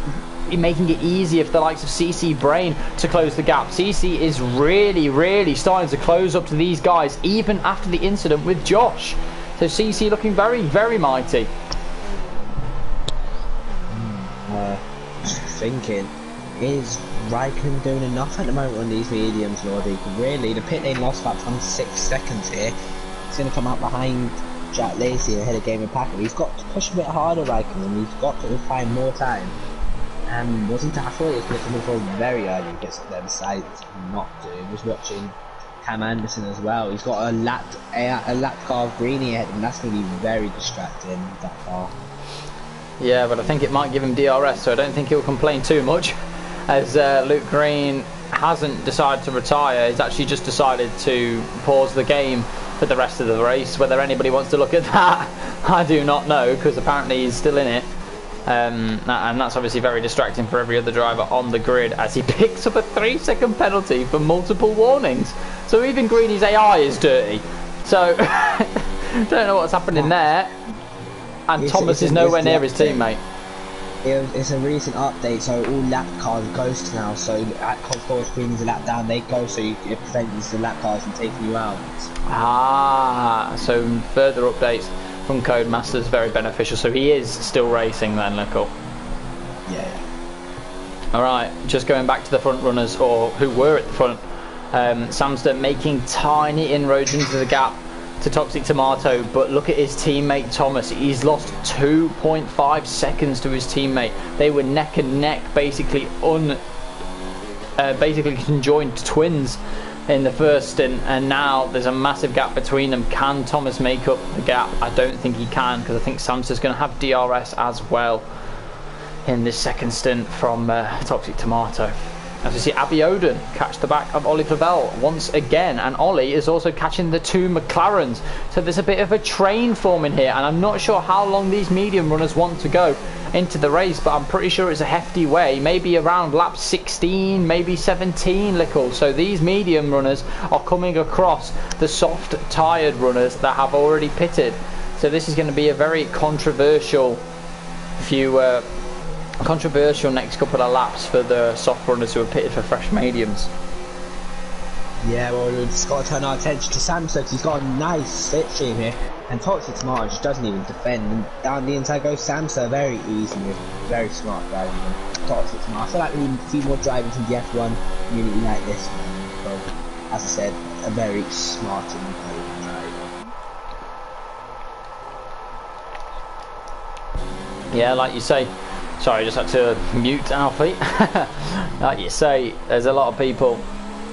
making it easier for the likes of CC Brain to close the gap. CC is really starting to close up to these guys even after the incident with Josh. So CC looking very mighty. Thinking, is Raikkonen doing enough at the moment on these mediums, Lordy? Really, the pit lane lost about 26 seconds here. He's going to come out behind Jack Lacey ahead of Game & Packer. He's got to push a bit harder, Raikkonen. He's got to find more time. I thought he was going to come in for very early, gets up there, decided not to. He was watching Cam Anderson as well. He's got a lap car of Greeny ahead, and that's going to be very distracting, that car. Yeah, but I think it might give him DRS, so I don't think he'll complain too much, as Luke Green hasn't decided to retire. He's actually just decided to pause the game for the rest of the race. Whether anybody wants to look at that, I do not know, because apparently he's still in it. And that's obviously very distracting for every other driver on the grid, as he picks up a 3-second penalty for multiple warnings. So even Greeny's AI is dirty. So don't know what's happening there. And Thomas is nowhere near his teammate. It's a recent update, so all lap cars ghost now. So at course Greeny's a lap down, they go, so it prevents the lap cars from taking you out. So further updates from Codemasters very beneficial. So he is still racing then, Nicole. Yeah. Alright, just going back to the front runners, or who were at the front. Samster making tiny inroads into the gap to Toxic Tomato, but look at his teammate Thomas. He's lost 2.5 seconds to his teammate. They were neck and neck, basically conjoined twins in the first stint, and now there's a massive gap between them. Can Thomas make up the gap? I don't think he can, because I think Samster's going to have DRS as well in this second stint from Toxic Tomato. As we see Abby Oden catch the back of Ollie Clavel once again, and Ollie is also catching the two McLarens. So there's a bit of a train forming here, and I'm not sure how long these medium runners want to go into the race, but I'm pretty sure it's a hefty way, maybe around lap 16, maybe 17, Lickle. So these medium runners are coming across the soft tired runners that have already pitted. So this is going to be a very controversial next couple of laps for the soft runners who are pitted for fresh mediums. Yeah, well, we've just got to turn our attention to Samster, because he's got a nice slipstream here, and Toxic Tomato just doesn't even defend. And down the inside goes Samster very easily, very smart driving. Toxic Tomato. I feel like we need a few more drivers in the F1 community like this, man. So, as I said, a very smart and intelligent driver. Yeah, like you say, Sorry, I just had to mute Alfie. Like you say, there's a lot of people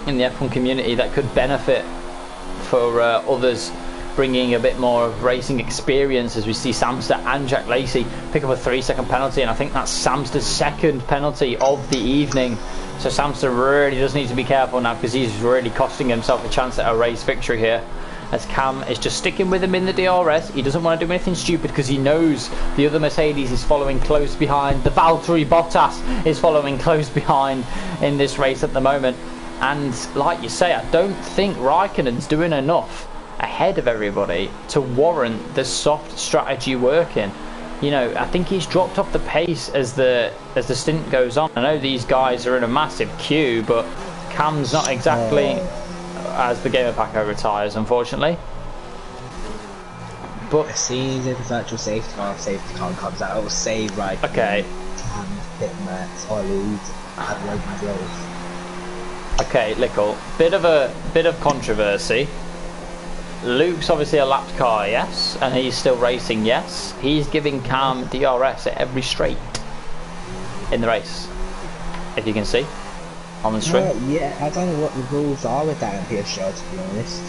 in the F1 community that could benefit for others bringing a bit more of racing experience, as we see Samster and Jack Lacey pick up a 3-second penalty, and I think that's Samster's second penalty of the evening. So Samster really does need to be careful now, because he's really costing himself a chance at a race victory here, as Cam is just sticking with him in the DRS. He doesn't want to do anything stupid because he knows the other Mercedes is following close behind. The Valtteri Bottas is following close behind in this race at the moment, and like you say, I don't think Raikkonen's doing enough ahead of everybody to warrant the soft strategy working. You know, I think he's dropped off the pace as the stint goes on. I know these guys are in a massive queue, but Cam's not exactly as the Gamer Paco retires, unfortunately. But as soon as the virtual safety car comes out, it will say right. Okay. Cam, Pitman, Solid, Okay, Lickle. Bit of controversy. Luke's obviously a lapped car, yes, and he's still racing, yes. He's giving Cam DRS at every straight in the race, if you can see on the stream. Yeah, I don't know what the rules are with that in PSGL, to be honest.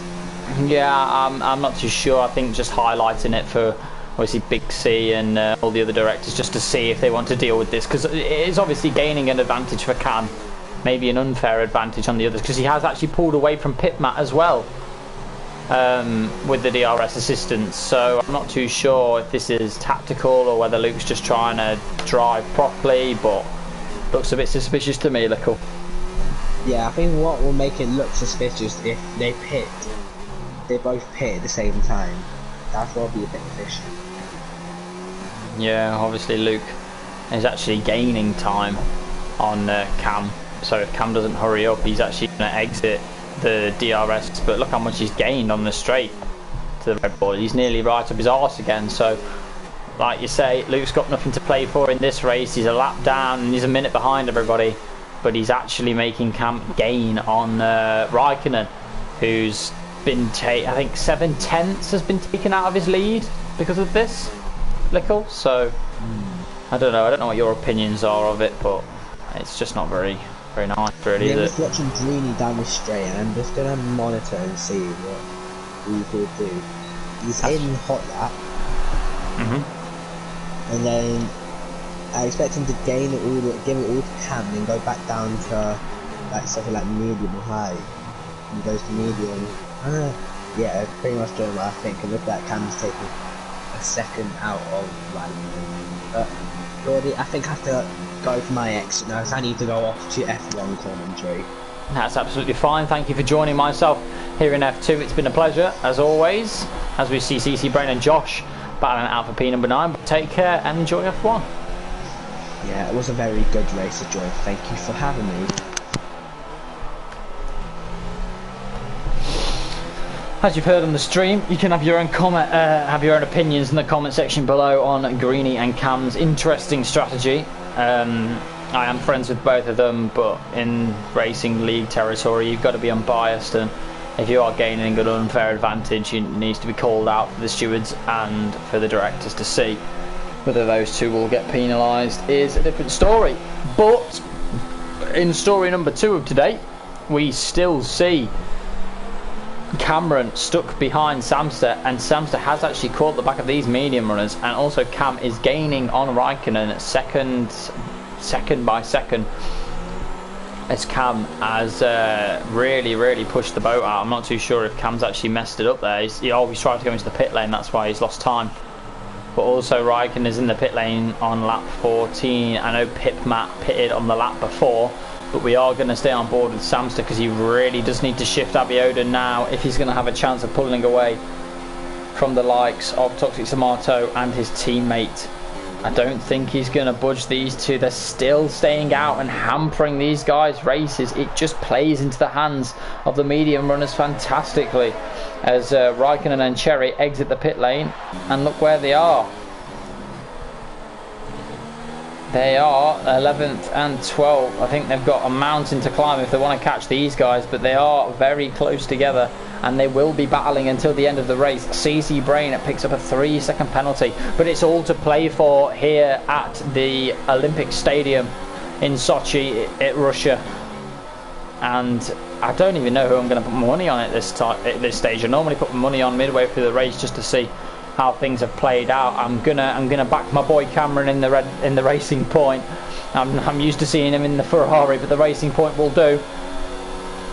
Yeah, I'm not too sure. I think just highlighting it for obviously Big C and all the other directors, just to see if they want to deal with this, because it is obviously gaining an advantage for Cam, maybe an unfair advantage on the others, because he has actually pulled away from pit mat as well. With the DRS assistance, so I'm not too sure if this is tactical or whether Luke's just trying to drive properly, but looks a bit suspicious to me, Lickle. Yeah, I think what will make it look suspicious if they both pit at the same time. That's what will be a bit fishy. Yeah, obviously Luke is actually gaining time on Cam, so if Cam doesn't hurry up, he's actually going to exit the DRS, but look how much he's gained on the straight to the Red Bull. He's nearly right up his arse again, so like you say, Luke's got nothing to play for in this race. He's a lap down and he's a minute behind everybody, but he's actually making Cam gain on Raikkonen, who's been I think 7/10 has been taken out of his lead because of this, Lickle. So I don't know what your opinions are of it, but it's just not very nice, really, I'm is just it? watching Greeny down the straight, and I'm just gonna monitor and see what he will do. He's in hot lap, and then I expect him to gain it all, give it all to Cam, and go back down to like something like medium or high. He goes to medium. Yeah, pretty much doing what I think. And look at that, Cam's taking a second out of Raikkonen. But Lordy, I think I have to go for my exit now, because I need to go off to F1 commentary. That's absolutely fine. Thank you for joining myself here in F2. It's been a pleasure, as always, as we see CC Brain and Josh battling out for P number 9. But take care and enjoy F1. Yeah, it was a very good race to join. Thank you for having me. As you've heard on the stream, you can have your own opinions in the comment section below on Greeny and Cam's interesting strategy. I am friends with both of them, but in racing league territory, you've got to be unbiased, and if you are gaining an unfair advantage, it needs to be called out for the stewards and for the directors to see. Whether those two will get penalised is a different story. But in story number 2 of today, we still see Cameron stuck behind Samster, and Samster has actually caught the back of these medium runners, and also Cam is gaining on Raikkonen second by second, as Cam has really pushed the boat out. I'm not too sure if Cam's actually messed it up there. He always tried to go into the pit lane, that's why he's lost time. But also Raikkonen is in the pit lane on lap 14. I know Matt pitted on the lap before, but we are going to stay on board with Samster, because he really does need to shift Abiodun now if he's going to have a chance of pulling away from the likes of Toxic Tomato and his teammate. I don't think he's going to budge these two. They're still staying out and hampering these guys' races. It just plays into the hands of the medium runners fantastically, as Raikkonen and Cherry exit the pit lane, and look where they are. They are 11th and 12th. I think they've got a mountain to climb if they want to catch these guys, but they are very close together. and they will be battling until the end of the race. CC Brain picks up a 3-second penalty, but it's all to play for here at the Olympic Stadium in Sochi, Russia. And I don't even know who I'm going to put money on at this stage. I normally put money on midway through the race just to see how things have played out. I'm gonna back my boy Cameron in the Racing Point. I'm used to seeing him in the Ferrari, but the Racing Point will do.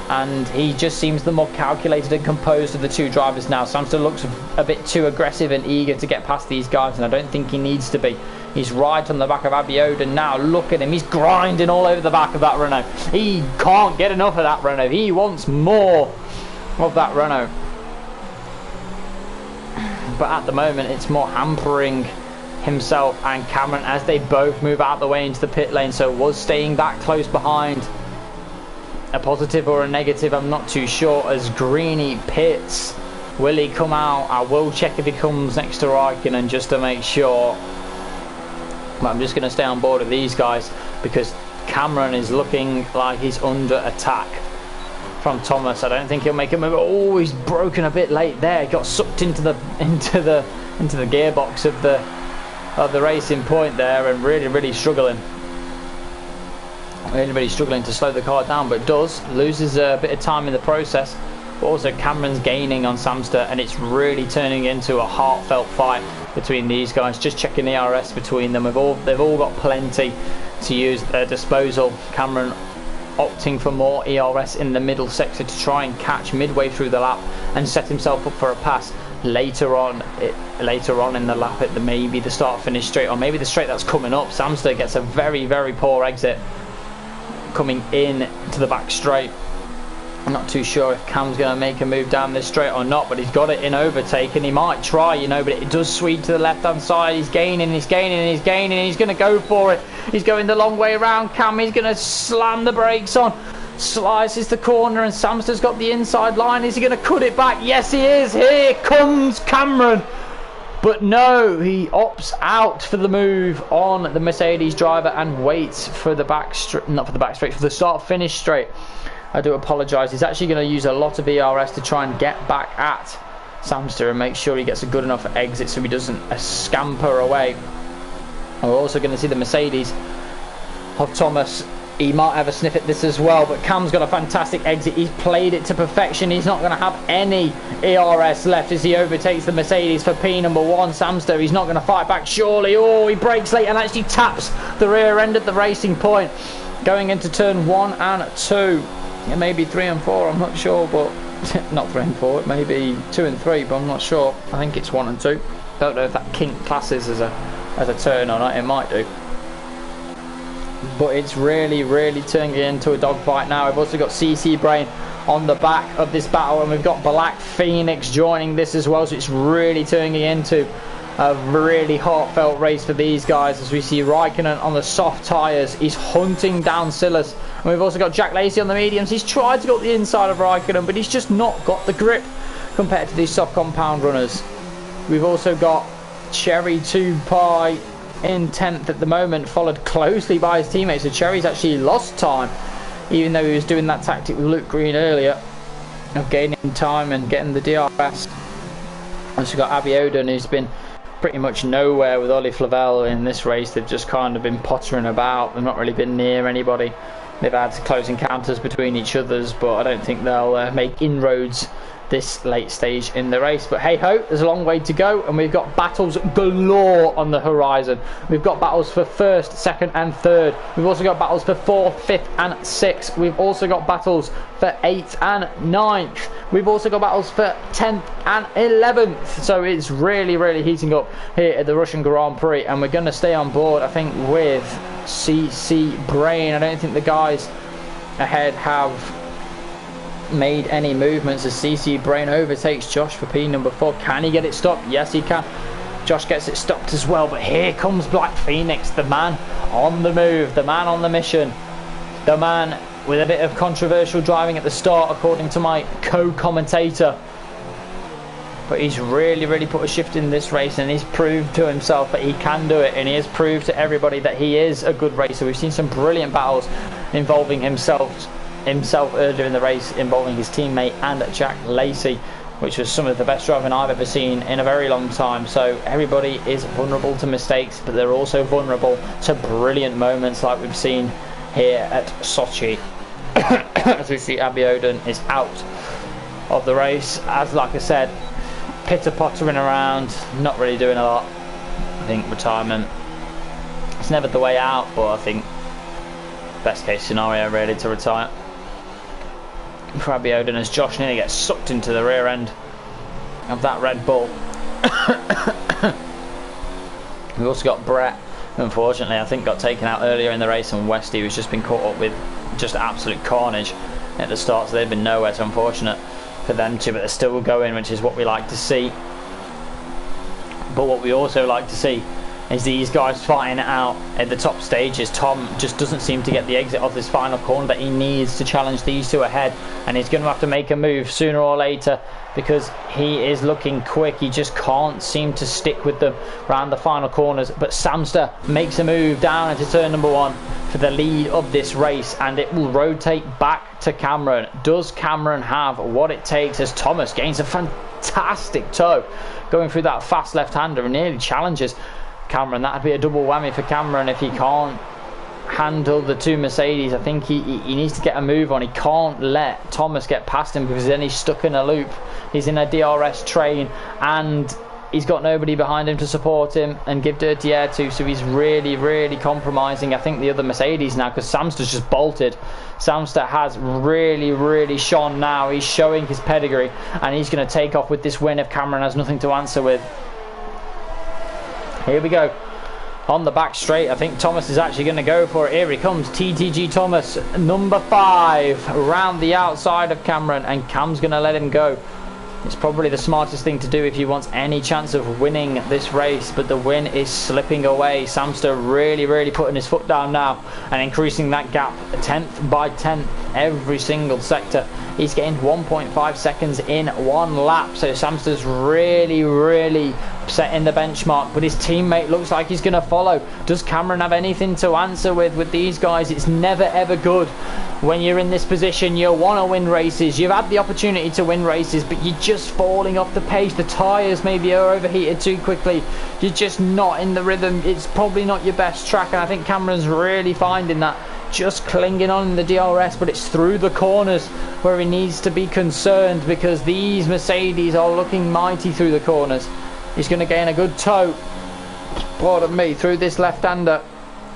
And he just seems the more calculated and composed of the two drivers now. Samster looks a bit too aggressive and eager to get past these guys, and I don't think he needs to be. He's right on the back of Abiodun now. Look at him. He's grinding all over the back of that Renault. He can't get enough of that Renault. He wants more of that Renault. But at the moment, it's more hampering himself and Cameron as they both move out the way into the pit lane. So was staying that close behind a positive or a negative? I'm not too sure. As Greeny pits, will he come out? I will check if he comes next to Raikkonen just to make sure. But I'm just going to stay on board with these guys because Cameron is looking like he's under attack from Thomas. I don't think he'll make a move. Oh, he's broken a bit late there. Got sucked into the gearbox of the Racing Point there, and really struggling. Really struggling to slow the car down, but does. Loses a bit of time in the process. But also Cameron's gaining on Samster, and it's really turning into a heartfelt fight between these guys. Just checking the RS between them. They've all got plenty to use at their disposal. Cameron opting for more ERS in the middle sector to try and catch midway through the lap and set himself up for a pass later on in the lap at maybe the start finish straight, or maybe the straight that's coming up. Samster gets a very poor exit coming in to the back straight. I'm not too sure if Cam's going to make a move down this straight or not, but he's got it in overtake and he might try, you know, but it does sweep to the left hand side. He's gaining, he's going to go for it. He's going the long way around. Cam, he's going to slam the brakes on, slices the corner, and Samster's got the inside line. Is he going to cut it back? Yes, he is. Here comes Cameron. But no, he opts out for the move on the Mercedes driver and waits for the back straight, not for the back straight, for the start finish straight. I do apologise. He's actually going to use a lot of ERS to try and get back at Samster and make sure he gets a good enough exit so he doesn't scamper away. We're also going to see the Mercedes of Thomas. He might have a sniff at this as well, but Cam's got a fantastic exit. He's played it to perfection. He's not going to have any ERS left as he overtakes the Mercedes for P1. Samster, he's not going to fight back, surely. Oh, he brakes late and actually taps the rear end at the Racing Point. Going into turn 1 and 2. It may be 3 and 4, I'm not sure, but not 3 and 4, it may be 2 and 3, but I'm not sure. I think it's 1 and 2. Don't know if that kink classes as a turn or not. It might do. But it's really turning into a dogfight now. We've also got CC Brain on the back of this battle, and we've got Black Phoenix joining this as well, so it's really turning into a really heartfelt race for these guys as we see Raikkonen on the soft tyres. He's hunting down Silas, and we've also got Jack Lacey on the mediums. He's tried to go the inside of Raikkonen, but he's just not got the grip compared to these soft compound runners. We've also got Cherry 2 Pie in 10th at the moment, followed closely by his teammates. So Cherry's actually lost time, even though he was doing that tactic with Luke Green earlier of gaining time and getting the DRS. And so we've got Abiodun, who's been pretty much nowhere with Ollie Flavel in this race. They've just kind of been pottering about. They've not really been near anybody. They've had close encounters between each others, but I don't think they'll make inroads this late stage in the race. But hey ho, there's a long way to go, and we've got battles galore on the horizon. We've got battles for 1st, 2nd and 3rd. We've also got battles for 4th, 5th and 6th. We've also got battles for 8th and 9th. We've also got battles for 10th and 11th. So it's really heating up here at the Russian Grand Prix, and we're going to stay on board, I think, with CC Brain. I don't think the guys ahead have made any movements as CC Brain overtakes Josh for P4. Can he get it stopped? Yes, he can. Josh gets it stopped as well, but here comes Black Phoenix, the man on the move, the man on the mission, the man with a bit of controversial driving at the start, according to my co-commentator. But he's really put a shift in this race, and he's proved to himself that he can do it, and he has proved to everybody that he is a good racer. We've seen some brilliant battles involving himself himself earlier in the race involving his teammate and Jack Lacey, which was some of the best driving I've ever seen in a very long time. So everybody is vulnerable to mistakes, but they're also vulnerable to brilliant moments like we've seen here at Sochi. As we see, Abiodun is out of the race. As like I said, pitter-pottering around, not really doing a lot. I think retirement, it's never the way out, but I think best case scenario really to retire for Abiodun, as Josh nearly gets sucked into the rear end of that Red Bull. We've also got Brett, who unfortunately I think got taken out earlier in the race, and Westy, who's just been caught up with just absolute carnage at the start, so they've been nowhere. So unfortunate for them too, but they're still going, which is what we like to see. But what we also like to see is these guys fighting it out at the top stages. Tom just doesn't seem to get the exit off this final corner that he needs to challenge these two ahead, and he's going to have to make a move sooner or later because he is looking quick. He just can't seem to stick with them around the final corners. But Samster makes a move down into turn number 1 for the lead of this race, and it will rotate back to Cameron. Does Cameron have what it takes as Thomas gains a fantastic toe going through that fast left-hander and nearly challenges Cameron? That'd be a double whammy for Cameron if he can't handle the two Mercedes. I think he needs to get a move on. He can't let Thomas get past him, because then he's stuck in a loop. He's in a DRS train and he's got nobody behind him to support him and give dirty air to, so he's really compromising, I think, the other Mercedes now, because Samster's just bolted. Samster has really shone now. He's showing his pedigree, and he's going to take off with this win if Cameron has nothing to answer with. Here we go. On the back straight, I think Thomas is actually going to go for it. Here he comes, TTG Thomas, number 5, around the outside of Cameron, and Cam's going to let him go. It's probably the smartest thing to do if he wants any chance of winning this race, but the win is slipping away. Samster really putting his foot down now and increasing that gap 10th by 10th every single sector. He's getting 1.5 seconds in one lap, so Samster's really setting the benchmark, but his teammate looks like he's going to follow. Does Cameron have anything to answer with these guys? It's never ever good when you're in this position. You want to win races, you've had the opportunity to win races, but you're just falling off the pace. The tyres maybe are overheated too quickly, you're just not in the rhythm. It's probably not your best track, and I think Cameron's really finding that, just clinging on in the DRS, but it's through the corners where he needs to be concerned, because these Mercedes are looking mighty through the corners. He's going to gain a good toe, pardon me, through this left-hander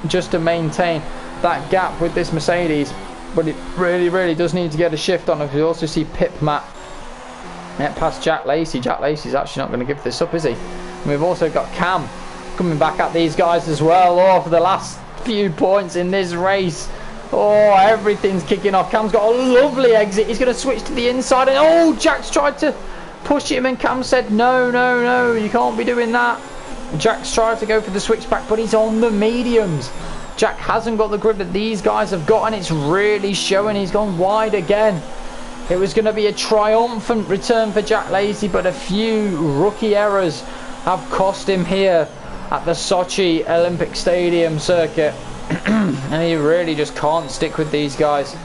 just to maintain that gap with this Mercedes, but it really does need to get a shift on. We also see Pip Matt net past Jack Lacey. Jack Lacey's actually not going to give this up, is he? And we've also got Cam coming back at these guys as well. Oh, for the last few points in this race. Oh, everything's kicking off. Cam's got a lovely exit. He's going to switch to the inside, and oh, Jack's tried to push him, and Cam said no, you can't be doing that. Jack's tried to go for the switchback, but he's on the mediums. Jack hasn't got the grip that these guys have got, and it's really showing. He's gone wide again. It was going to be a triumphant return for Jack Lacey, but a few rookie errors have cost him here at the Sochi Olympic Stadium circuit. And he really just can't stick with these guys.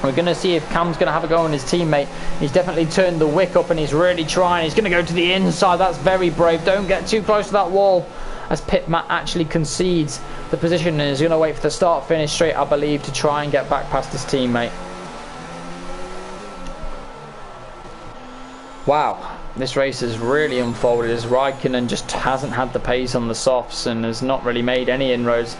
We're going to see if Cam's going to have a go on his teammate. He's definitely turned the wick up and he's really trying. He's going to go to the inside. That's very brave. Don't get too close to that wall, as Pit Matt actually concedes the position and is going to wait for the start finish straight, I believe, to try and get back past his teammate. Wow, this race has really unfolded as Raikkonen just hasn't had the pace on the softs and has not really made any inroads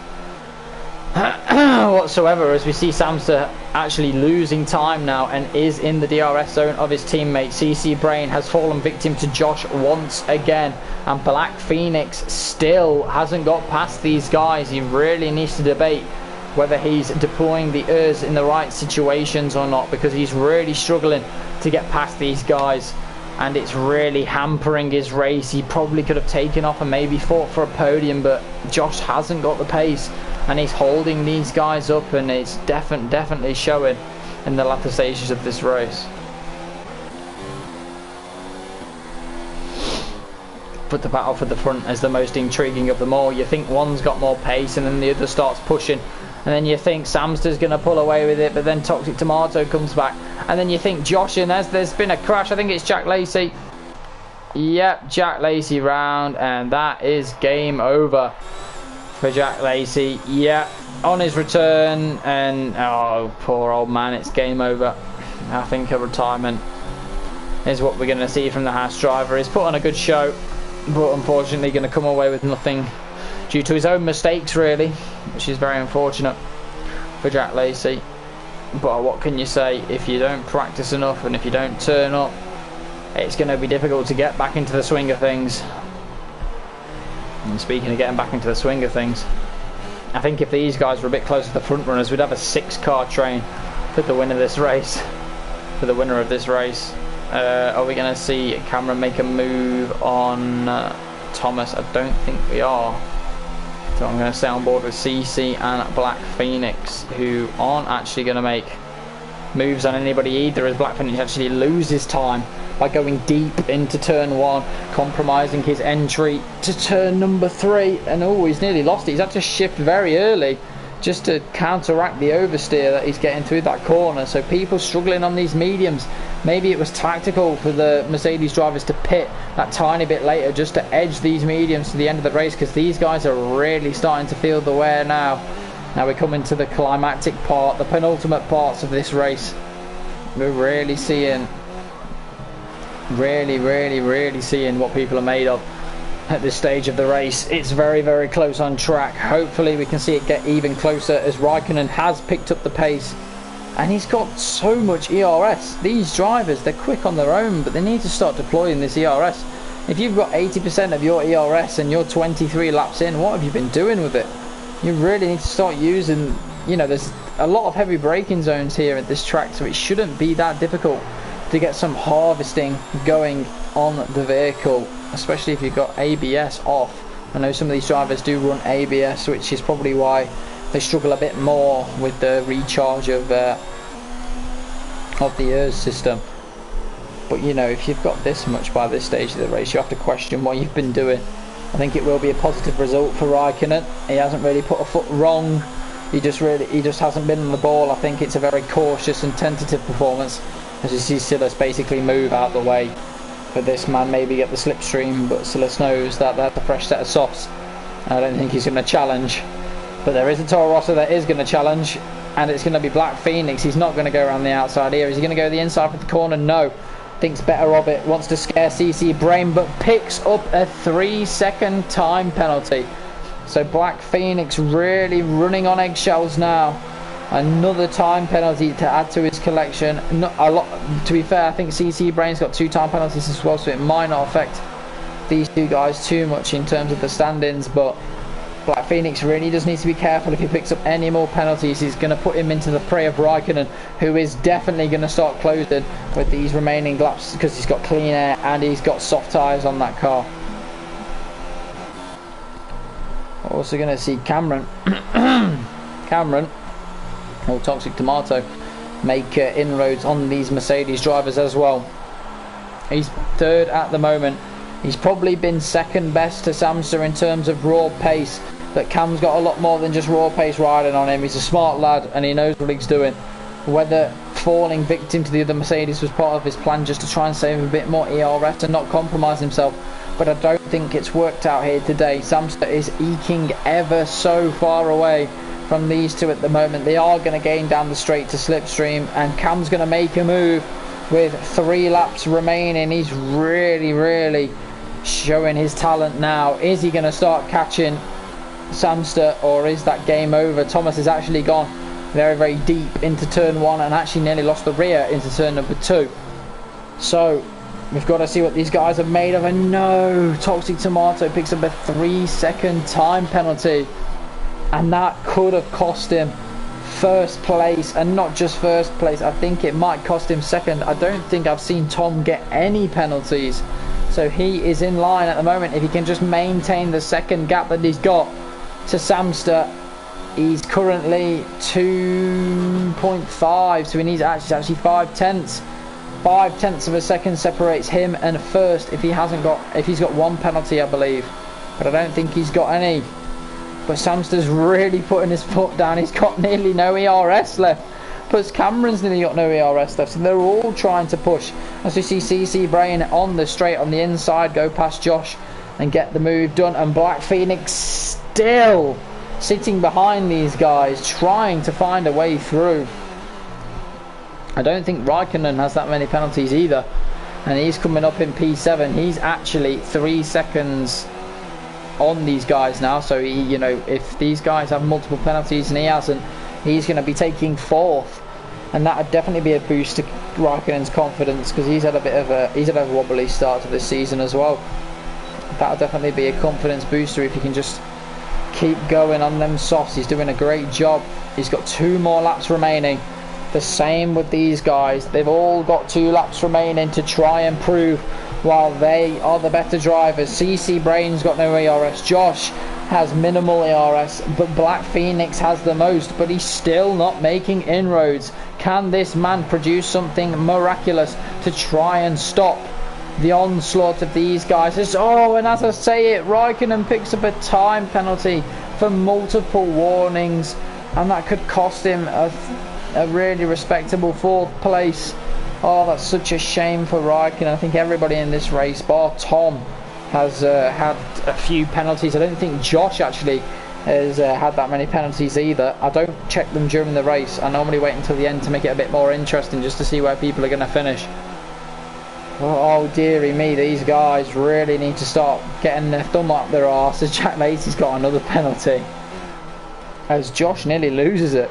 whatsoever, as we see Samster actually losing time now and is in the DRS zone of his teammate. CC Brain has fallen victim to Josh once again, and Black Phoenix still hasn't got past these guys. He really needs to debate whether he's deploying the ERS in the right situations or not, because he's really struggling to get past these guys and it's really hampering his race. He probably could have taken off and maybe fought for a podium, but Josh hasn't got the pace and he's holding these guys up, and it's definitely showing in the latter stages of this race. But the battle for the front is the most intriguing of them all. You think one's got more pace and then the other starts pushing and then you think Samster's going to pull away with it, but then Toxic Tomato comes back, and then you think Josh, and there's been a crash. I think it's Jack Lacey. Yep, Jack Lacey round, and that is game over for Jack Lacey. Yep, on his return, and oh, poor old man, it's game over. I think a retirement is what we're going to see from the Haas driver. He's put on a good show, but unfortunately going to come away with nothing due to his own mistakes, really, which is very unfortunate for Jack Lacey. But what can you say? If you don't practice enough and if you don't turn up, it's going to be difficult to get back into the swing of things. And speaking of getting back into the swing of things, I think if these guys were a bit closer to the front runners, we'd have a 6-car train for the winner of this race. Are we going to see Cameron make a move on Thomas? I don't think we are. So I'm going to stay on board with CC and Black Phoenix, who aren't actually going to make moves on anybody either, as Black Phoenix actually loses time by going deep into turn 1, compromising his entry to turn number 3. And oh, he's nearly lost it. He's had to shift very early just to counteract the oversteer that he's getting through that corner. So people struggling on these mediums. Maybe it was tactical for the Mercedes drivers to pit that tiny bit later just to edge these mediums to the end of the race, because these guys are really starting to feel the wear now. Now we're coming to the climactic part, the penultimate parts of this race. We're really seeing, really seeing what people are made of at this stage of the race. It's very, very close on track. Hopefully we can see it get even closer, as Raikkonen has picked up the pace and he's got so much ERS. These drivers, they're quick on their own, but they need to start deploying this ERS. If you've got 80% of your ERS and you're 23 laps in, what have you been doing with it? You really need to start using, you know, there's a lot of heavy braking zones here at this track, so it shouldn't be that difficult to get some harvesting going on the vehicle, especially if you've got ABS off. I know some of these drivers do run ABS, which is probably why they struggle a bit more with the recharge of the ERS system. But you know, if you've got this much by this stage of the race, you have to question what you've been doing. I think it will be a positive result for Raikkonen. He hasn't really put a foot wrong. He just hasn't been on the ball. I think it's a very cautious and tentative performance, as you see Silas basically move out the way for this man, maybe get the slipstream, but Silas knows that that's a fresh set of softs. I don't think he's going to challenge, but there is a Toro Rosso that is going to challenge, and it's going to be Black Phoenix. He's not going to go around the outside here. Is he going to go the inside for the corner? No. Thinks better of it, wants to scare CC Brain, but picks up a 3-second time penalty. So Black Phoenix really running on eggshells now. Another time penalty to add to his collection. Not a lot, to be fair. I think CC Brain's got 2 time penalties as well, so it might not affect these two guys too much in terms of the standings, but Black Phoenix really does need to be careful. If he picks up any more penalties, he's going to put him into the prey of Raikkonen, who is definitely going to start closing with these remaining laps, because he's got clean air and he's got soft tyres on that car. We're also going to see Cameron or Toxic Tomato make inroads on these Mercedes drivers as well. He's third at the moment. He's probably been second best to Samster in terms of raw pace, but Cam's got a lot more than just raw pace riding on him. He's a smart lad and he knows what he's doing. Whether falling victim to the other Mercedes was part of his plan just to try and save a bit more ERS and not compromise himself, but I don't think it's worked out here today. Samster is eking ever so far away from these two at the moment. They are going to gain down the straight to slipstream, and Cam's going to make a move with 3 laps remaining. He's really showing his talent now. Is he going to start catching Samster, or is that game over? Thomas has actually gone very deep into turn 1 and actually nearly lost the rear into turn number 2. So we've got to see what these guys are made of. And no, Toxic Tomato picks up a 3-second time penalty, and that could have cost him first place, and not just first place. I think it might cost him second. I don't think I've seen Tom get any penalties, so he is in line at the moment. If he can just maintain the second gap that he's got to Samster, he's currently 2.5, so he needs actually 5 tenths. 5 tenths of a second separates him and first if he's got 1 penalty, I believe, but I don't think he's got any. But Samster's really putting his foot down. He's got nearly no ERS left. Plus Cameron's nearly got no ERS left. So they're all trying to push. As we see CC Brain on the straight on the inside go past Josh and get the move done. And Black Phoenix still sitting behind these guys, trying to find a way through. I don't think Raikkonen has that many penalties either. And he's coming up in P7. He's actually 3 seconds on these guys now. So, he, you know, if these guys have multiple penalties and he hasn't, he's going to be taking 4th. And that would definitely be a boost to Raikkonen's confidence, because he's had a bit of a wobbly start to this season as well. That would definitely be a confidence booster if he can just keep going on them softs. He's doing a great job. He's got 2 more laps remaining. The same with these guys. They've all got 2 laps remaining to try and prove while they are the better drivers. CC Brain's got no ERS. Josh has minimal ERS, but Black Phoenix has the most, but he's still not making inroads. Can this man produce something miraculous to try and stop the onslaught of these guys? And as I say it, Raikkonen picks up a time penalty for multiple warnings, and that could cost him a really respectable 4th place. Oh, that's such a shame for Raikkonen. I think everybody in this race, bar Tom, has had a few penalties. I don't think Josh actually has had that many penalties either. I don't check them during the race. I normally wait until the end to make it a bit more interesting, just to see where people are going to finish. Oh dearie me, these guys really need to start getting their thumb up their arse. As Jack Lacey's got another penalty, as Josh nearly loses it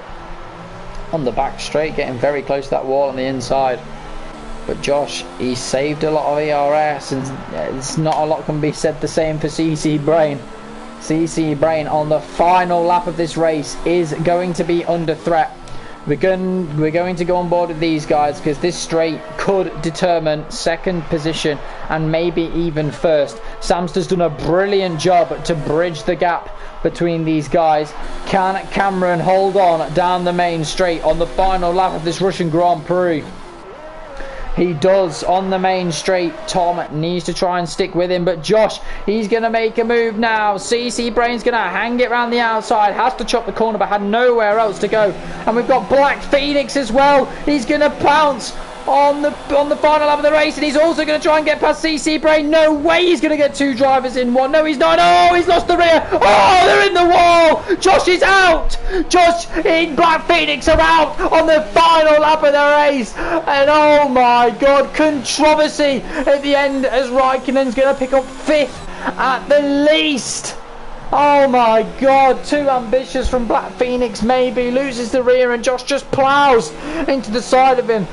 on the back straight, getting very close to that wall on the inside. But Josh, he saved a lot of ERS, and it's not a lot can be said the same for CC Brain. CC Brain on the final lap of this race is going to be under threat. We're going to go on board with these guys, because this straight could determine 2nd position and maybe even 1st. Samster's done a brilliant job to bridge the gap between these guys. Can Cameron hold on down the main straight on the final lap of this Russian Grand Prix? He does on the main straight. Tom needs to try and stick with him, but Josh, he's going to make a move now. CC Brain's going to hang it around the outside, has to chop the corner but had nowhere else to go. And we've got Black Phoenix as well. He's going to pounce on the final lap of the race, and he's also going to try and get past CC Brain. No way he's going to get 2 drivers in one. No, he's not. Oh, he's lost the rear. Oh, they're in the wall. Josh is out. Josh in Black Phoenix are out on the final lap of the race. And oh my God, controversy at the end, as Raikkonen's going to pick up 5th at the least. Oh my God, too ambitious from Black Phoenix. Maybe loses the rear, and Josh just plows into the side of him.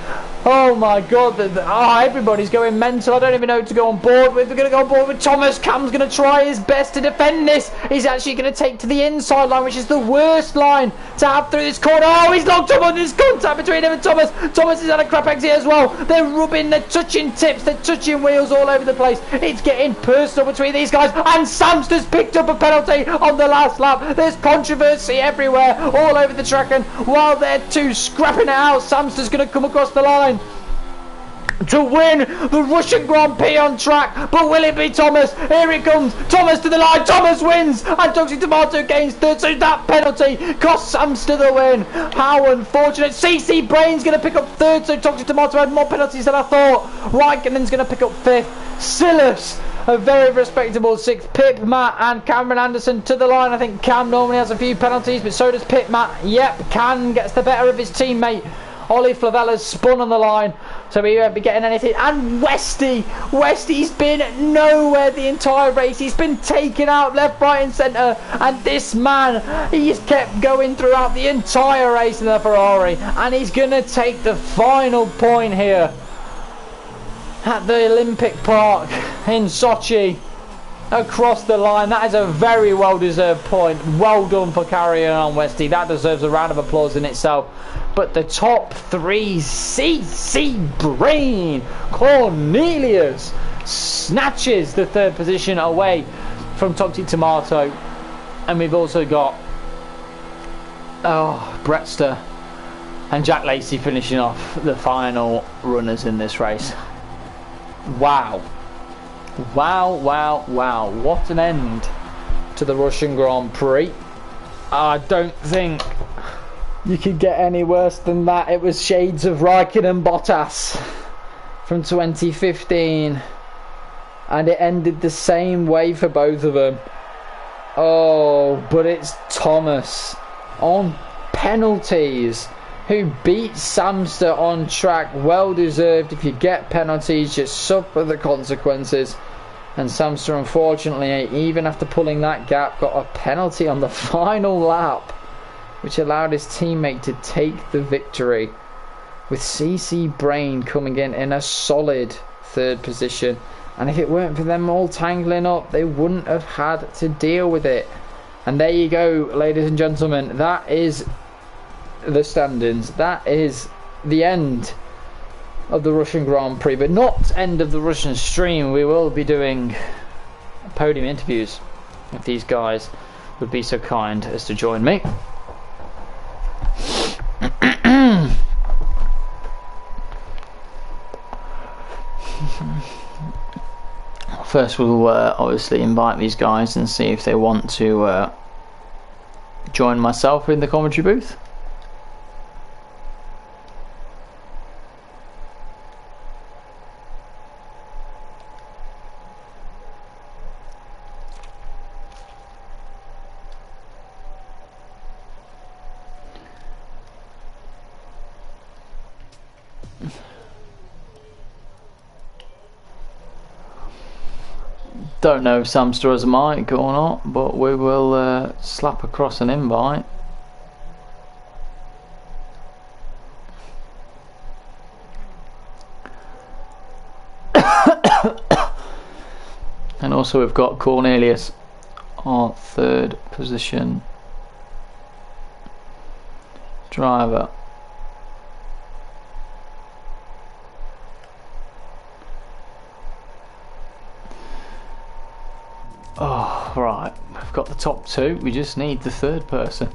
Oh my God, everybody's going mental. I don't even know who to go on board with. We're going to go on board with Thomas. Cam's going to try his best to defend this. He's actually going to take to the inside line, which is the worst line to have through this corner. Oh, he's locked up on this contact between him and Thomas. Thomas has had a crap exit as well. They're rubbing, they're touching tips, they're touching wheels all over the place. It's getting personal between these guys, and Samster's picked up a penalty on the last lap. There's controversy everywhere, all over the track, and while they're 2 scrapping it out, Samster's going to come across the line to win the Russian Grand Prix on track. But will it be Thomas? Here it comes. Thomas to the line. Thomas wins, and Toxic Tomato gains 3rd. So that penalty costs Samster the win. How unfortunate. CC Brain's going to pick up 3rd, so Toxic Tomato had more penalties than I thought. Raikkonen's going to pick up 5th. Silas, a very respectable 6th. Pip, Matt and Cameron Anderson to the line. I think Cam normally has a few penalties, but so does Pip, Matt. Yep, Cam gets the better of his teammate. Ollie Flavella's spun on the line, so he won't be getting anything. And Westy's been nowhere the entire race. He's been taken out left, right and centre, and this man, he's kept going throughout the entire race in the Ferrari, and he's going to take the final point here at the Olympic Park in Sochi. Across the line. That is a very well deserved point. Well done for carrying on, Westy. That deserves a round of applause in itself. But the top 3, CC Brain, Cornelius snatches the 3rd position away from Toxic Tomato, and we've also got Bretster and Jack Lacey finishing off the final runners in this race. Wow. Wow, wow, wow. What an end to the Russian Grand Prix. I don't think you could get any worse than that. It was shades of Raikkonen and Bottas from 2015, and it ended the same way for both of them. Oh, but it's Thomas on penalties who beat Samster on track. Well deserved. If you get penalties, just suffer the consequences. And Samster, unfortunately, even after pulling that gap, got a penalty on the final lap, which allowed his teammate to take the victory, with CC Brain coming in a solid third position. And if it weren't for them all tangling up, they wouldn't have had to deal with it. And there you go, ladies and gentlemen. That is the standings. That is the end of the Russian Grand Prix, but not end of the Russian stream. We will be doing podium interviews if these guys would be so kind as to join me. First we'll obviously invite these guys and see if they want to join myself in the commentary booth. Don't know if Samster has a mic or not, but we will slap across an invite. And also we've got Cornelius, our third position driver. Oh, right, we've got the top two, we just need the third person.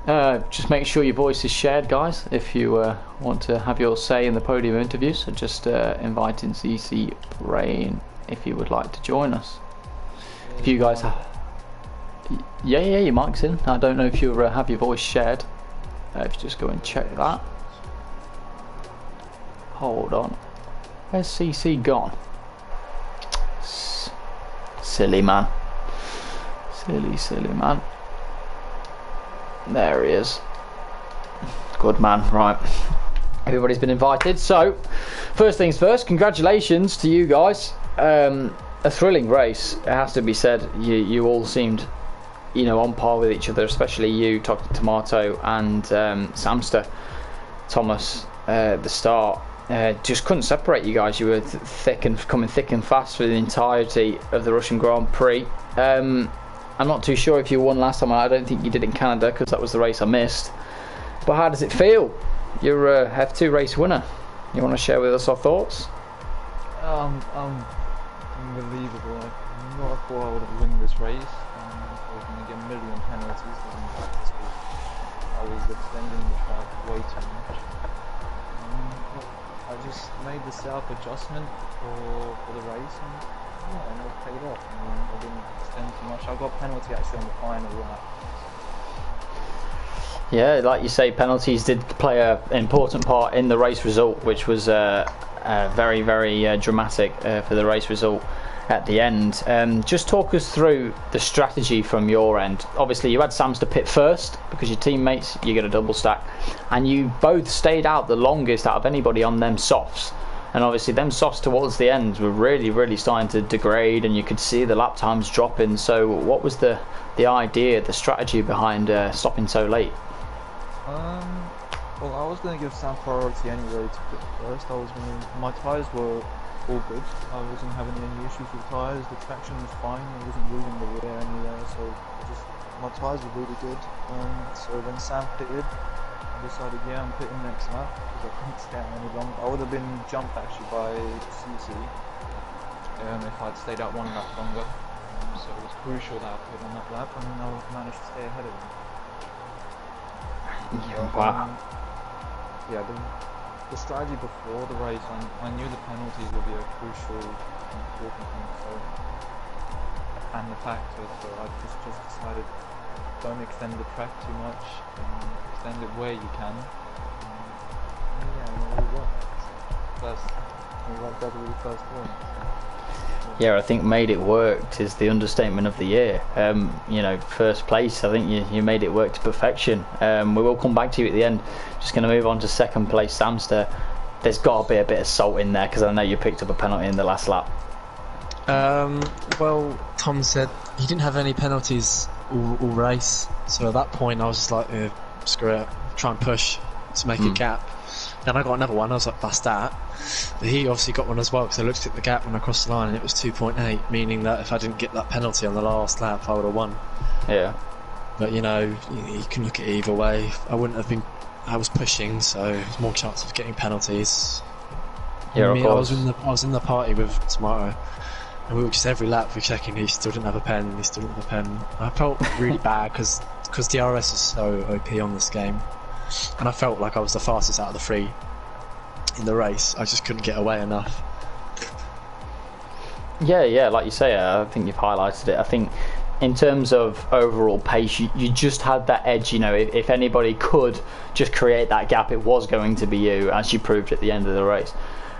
Just make sure your voice is shared, guys, if you want to have your say in the podium interviews. So just inviting CC Brain if you would like to join us. If you guys have... Yeah, your mic's in. I don't know if you have your voice shared. If you just go and check that. Hold on. Where's CC gone? Silly man. Silly man. There he is. Good man. Right. Everybody's been invited. So, first things first, congratulations to you guys. A thrilling race, it has to be said. You all seemed, you know, on par with each other, especially you, Tomato, and Samster. Thomas, the start. Just couldn't separate you guys. You were coming thick and fast for the entirety of the Russian Grand Prix. I'm not too sure if you won last time. I don't think you did in Canada because that was the race I missed. But how does it feel? You're a F2 race winner. You want to share with us our thoughts? Unbelievable. I never thought I would win this race. I was going to get a million penalties because in practice I was extending the track way too much. I just made the self-adjustment for the race, and yeah, it paid off. I didn't extend too much. I got penalty actually on the final lap. Yeah, like you say, penalties did play an important part in the race result, which was very, very dramatic for the race result at the end. Just talk us through the strategy from your end. Obviously you had Samster pit first because your teammates, you get a double stack, and you both stayed out the longest out of anybody on them softs. And obviously them softs towards the end were really starting to degrade, and you could see the lap times dropping. So what was the idea, the strategy behind stopping so late? Well, I was going to give Sam priority anyway to pit first. My tyres were all good. I wasn't having any issues with tyres. The traction was fine. I wasn't losing the rear anywhere, so my tyres were really good. So when Sam pitted, I decided, yeah, I'm pitting next lap because I couldn't stay out any longer. I would have been jumped actually by CC if I'd stayed out one lap longer. So it was crucial that I pit on that lap, and I managed to stay ahead of him. Wow. Yeah, the strategy before the race, I knew the penalties would be a crucial, important thing. So, and the factor, so I just decided don't extend the track too much, extend it where you can. Yeah, it worked. First, we went double first point. Yeah, I think made it worked is the understatement of the year. You know, first place, I think you made it work to perfection. We will come back to you at the end. Just going to move on to second place, Samster. There's got to be a bit of salt in there because I know you picked up a penalty in the last lap. Well, Tom said he didn't have any penalties all race, so at that point I was just like, screw it, try and push to make a gap. Then I got another one, I was like, that's that. But he obviously got one as well, because I looked at the gap when I crossed the line and it was 2.8, meaning that if I didn't get that penalty on the last lap I would have won. Yeah. But you know, you can look at it either way. I was pushing, so there's more chance of getting penalties. Yeah, of course. I was in the party with Tomato, and we were just every lap we're checking, he still didn't have a pen, he still didn't have a pen. I felt really bad because DRS is so OP on this game, and I felt like I was the fastest out of the three in the race. I just couldn't get away enough. Yeah, like you say, I think you've highlighted it. I think in terms of overall pace, you just had that edge. You know, if anybody could just create that gap, it was going to be you, as you proved at the end of the race.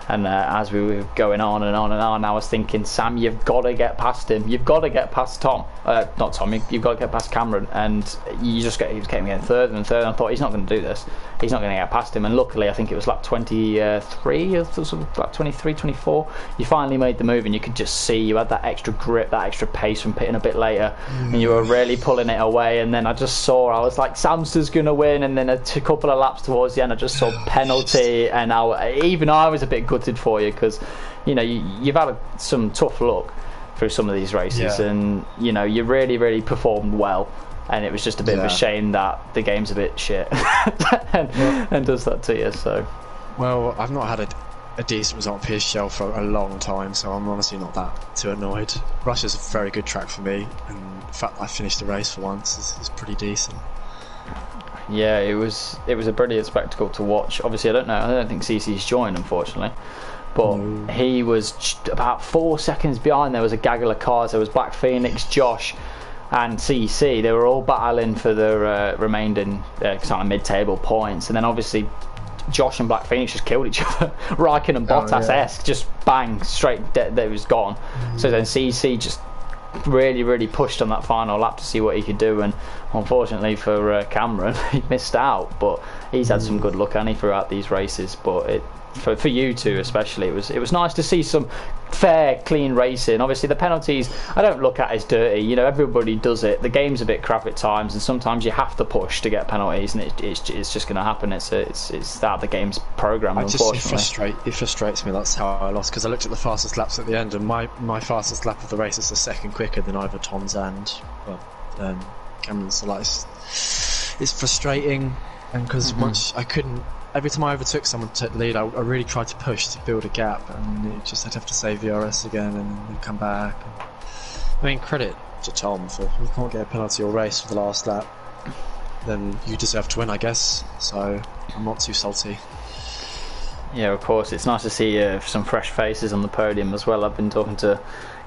And as we were going on and on and on, I was thinking, Sam, you've got to get past him. You've got to get past Tom. Not Tom, you've got to get past Cameron. And he was getting third and third. And I thought, he's not going to do this. He's not going to get past him. And luckily, I think it was lap 23, or sort of lap 23, 24. You finally made the move, and you could just see you had that extra grip, that extra pace from pitting a bit later. And you were really pulling it away. And then I just saw, I was like, Samster's going to win. And then a couple of laps towards the end, I just saw penalty. And even I was a bit gutted for you, because you know you've had some tough luck through some of these races, and you know you really performed well, and it was just a bit of a shame that the game's a bit shit and does that to you. So well, I've not had a decent result at PSGL for a long time, so I'm honestly not that too annoyed. Russia's a very good track for me, and the fact that I finished the race for once is pretty decent. Yeah, it was a brilliant spectacle to watch. Obviously, I don't think CC's joined, unfortunately, but he was about 4 seconds behind. There was a gaggle of cars. There was Black Phoenix, Josh, and CC. They were all battling for the remaining kind of mid-table points, and then obviously Josh and Black Phoenix just killed each other. Raikkonen and Bottas-esque, just bang, straight, they was gone. So then CC just really pushed on that final lap to see what he could do, and unfortunately for Cameron, he missed out. But he's had some good luck, hasn't he, throughout these races. But for you two especially, it was nice to see some fair, clean racing. Obviously the penalties I don't look at as dirty. You know, everybody does it. The game's a bit crap at times, and sometimes you have to push to get penalties, and it's just going to happen. It's that the game's programmed. Unfortunately, it frustrates me. That's how I lost, because I looked at the fastest laps at the end, and my fastest lap of the race is a second quicker than either Tom's and Cameron's. So like, it's frustrating, and because once I couldn't. Every time I overtook someone to take the lead, I really tried to push to build a gap, and I'd have to save the RS again and then come back. I mean, credit to Tom for if you can't get a penalty or race for the last lap, then you deserve to win, I guess. So I'm not too salty. Yeah, of course. It's nice to see some fresh faces on the podium as well. I've been talking to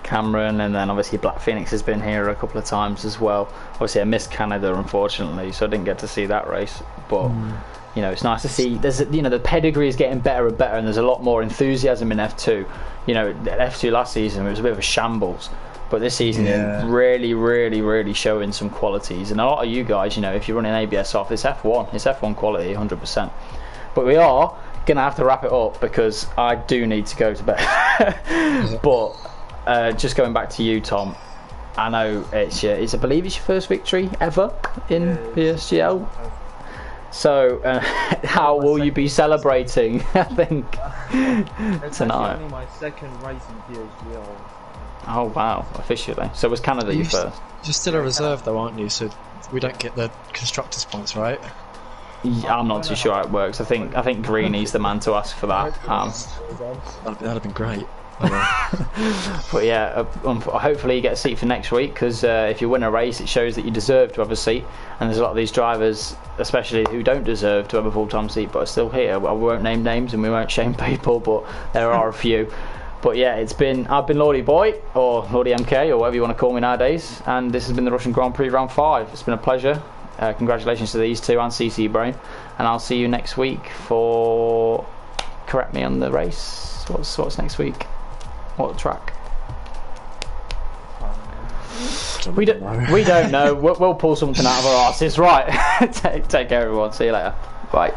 Cameron, and then obviously Black Phoenix has been here a couple of times as well. Obviously I missed Canada, unfortunately, so I didn't get to see that race, but you know, it's nice to see the pedigree is getting better and better, and there's a lot more enthusiasm in F2. You know, F2 last season it was a bit of a shambles, but this season is really showing some qualities. And a lot of you guys, you know, if you're running ABS off, it's F1 quality 100%. But we are gonna have to wrap it up because I do need to go to bed. But just going back to you, Tom, I know I believe it's your first victory ever in PSGL. So, how will you be celebrating, I think, It's tonight? only my second race in PSGL. Oh, wow, officially. So was Canada your first? You're still a reserve though, aren't you? So we don't get the constructors points, right? Yeah, I'm not too sure how it works. I think Greeny's the man to ask for that. That'd have been great. But yeah, hopefully you get a seat for next week, because if you win a race it shows that you deserve to have a seat, and there's a lot of these drivers especially who don't deserve to have a full-time seat but are still here. I won't name names and we won't shame people, but there are a few. But yeah, I've been Lordy Boy, or Lordy-MK, or whatever you want to call me nowadays, and this has been the Russian Grand Prix Round 5. It's been a pleasure. Congratulations to these two and CC Brain, and I'll see you next week for... Correct me on the race. What's next week? What track? We don't know. We'll pull something out of our asses. Right. Take care, everyone. See you later. Bye.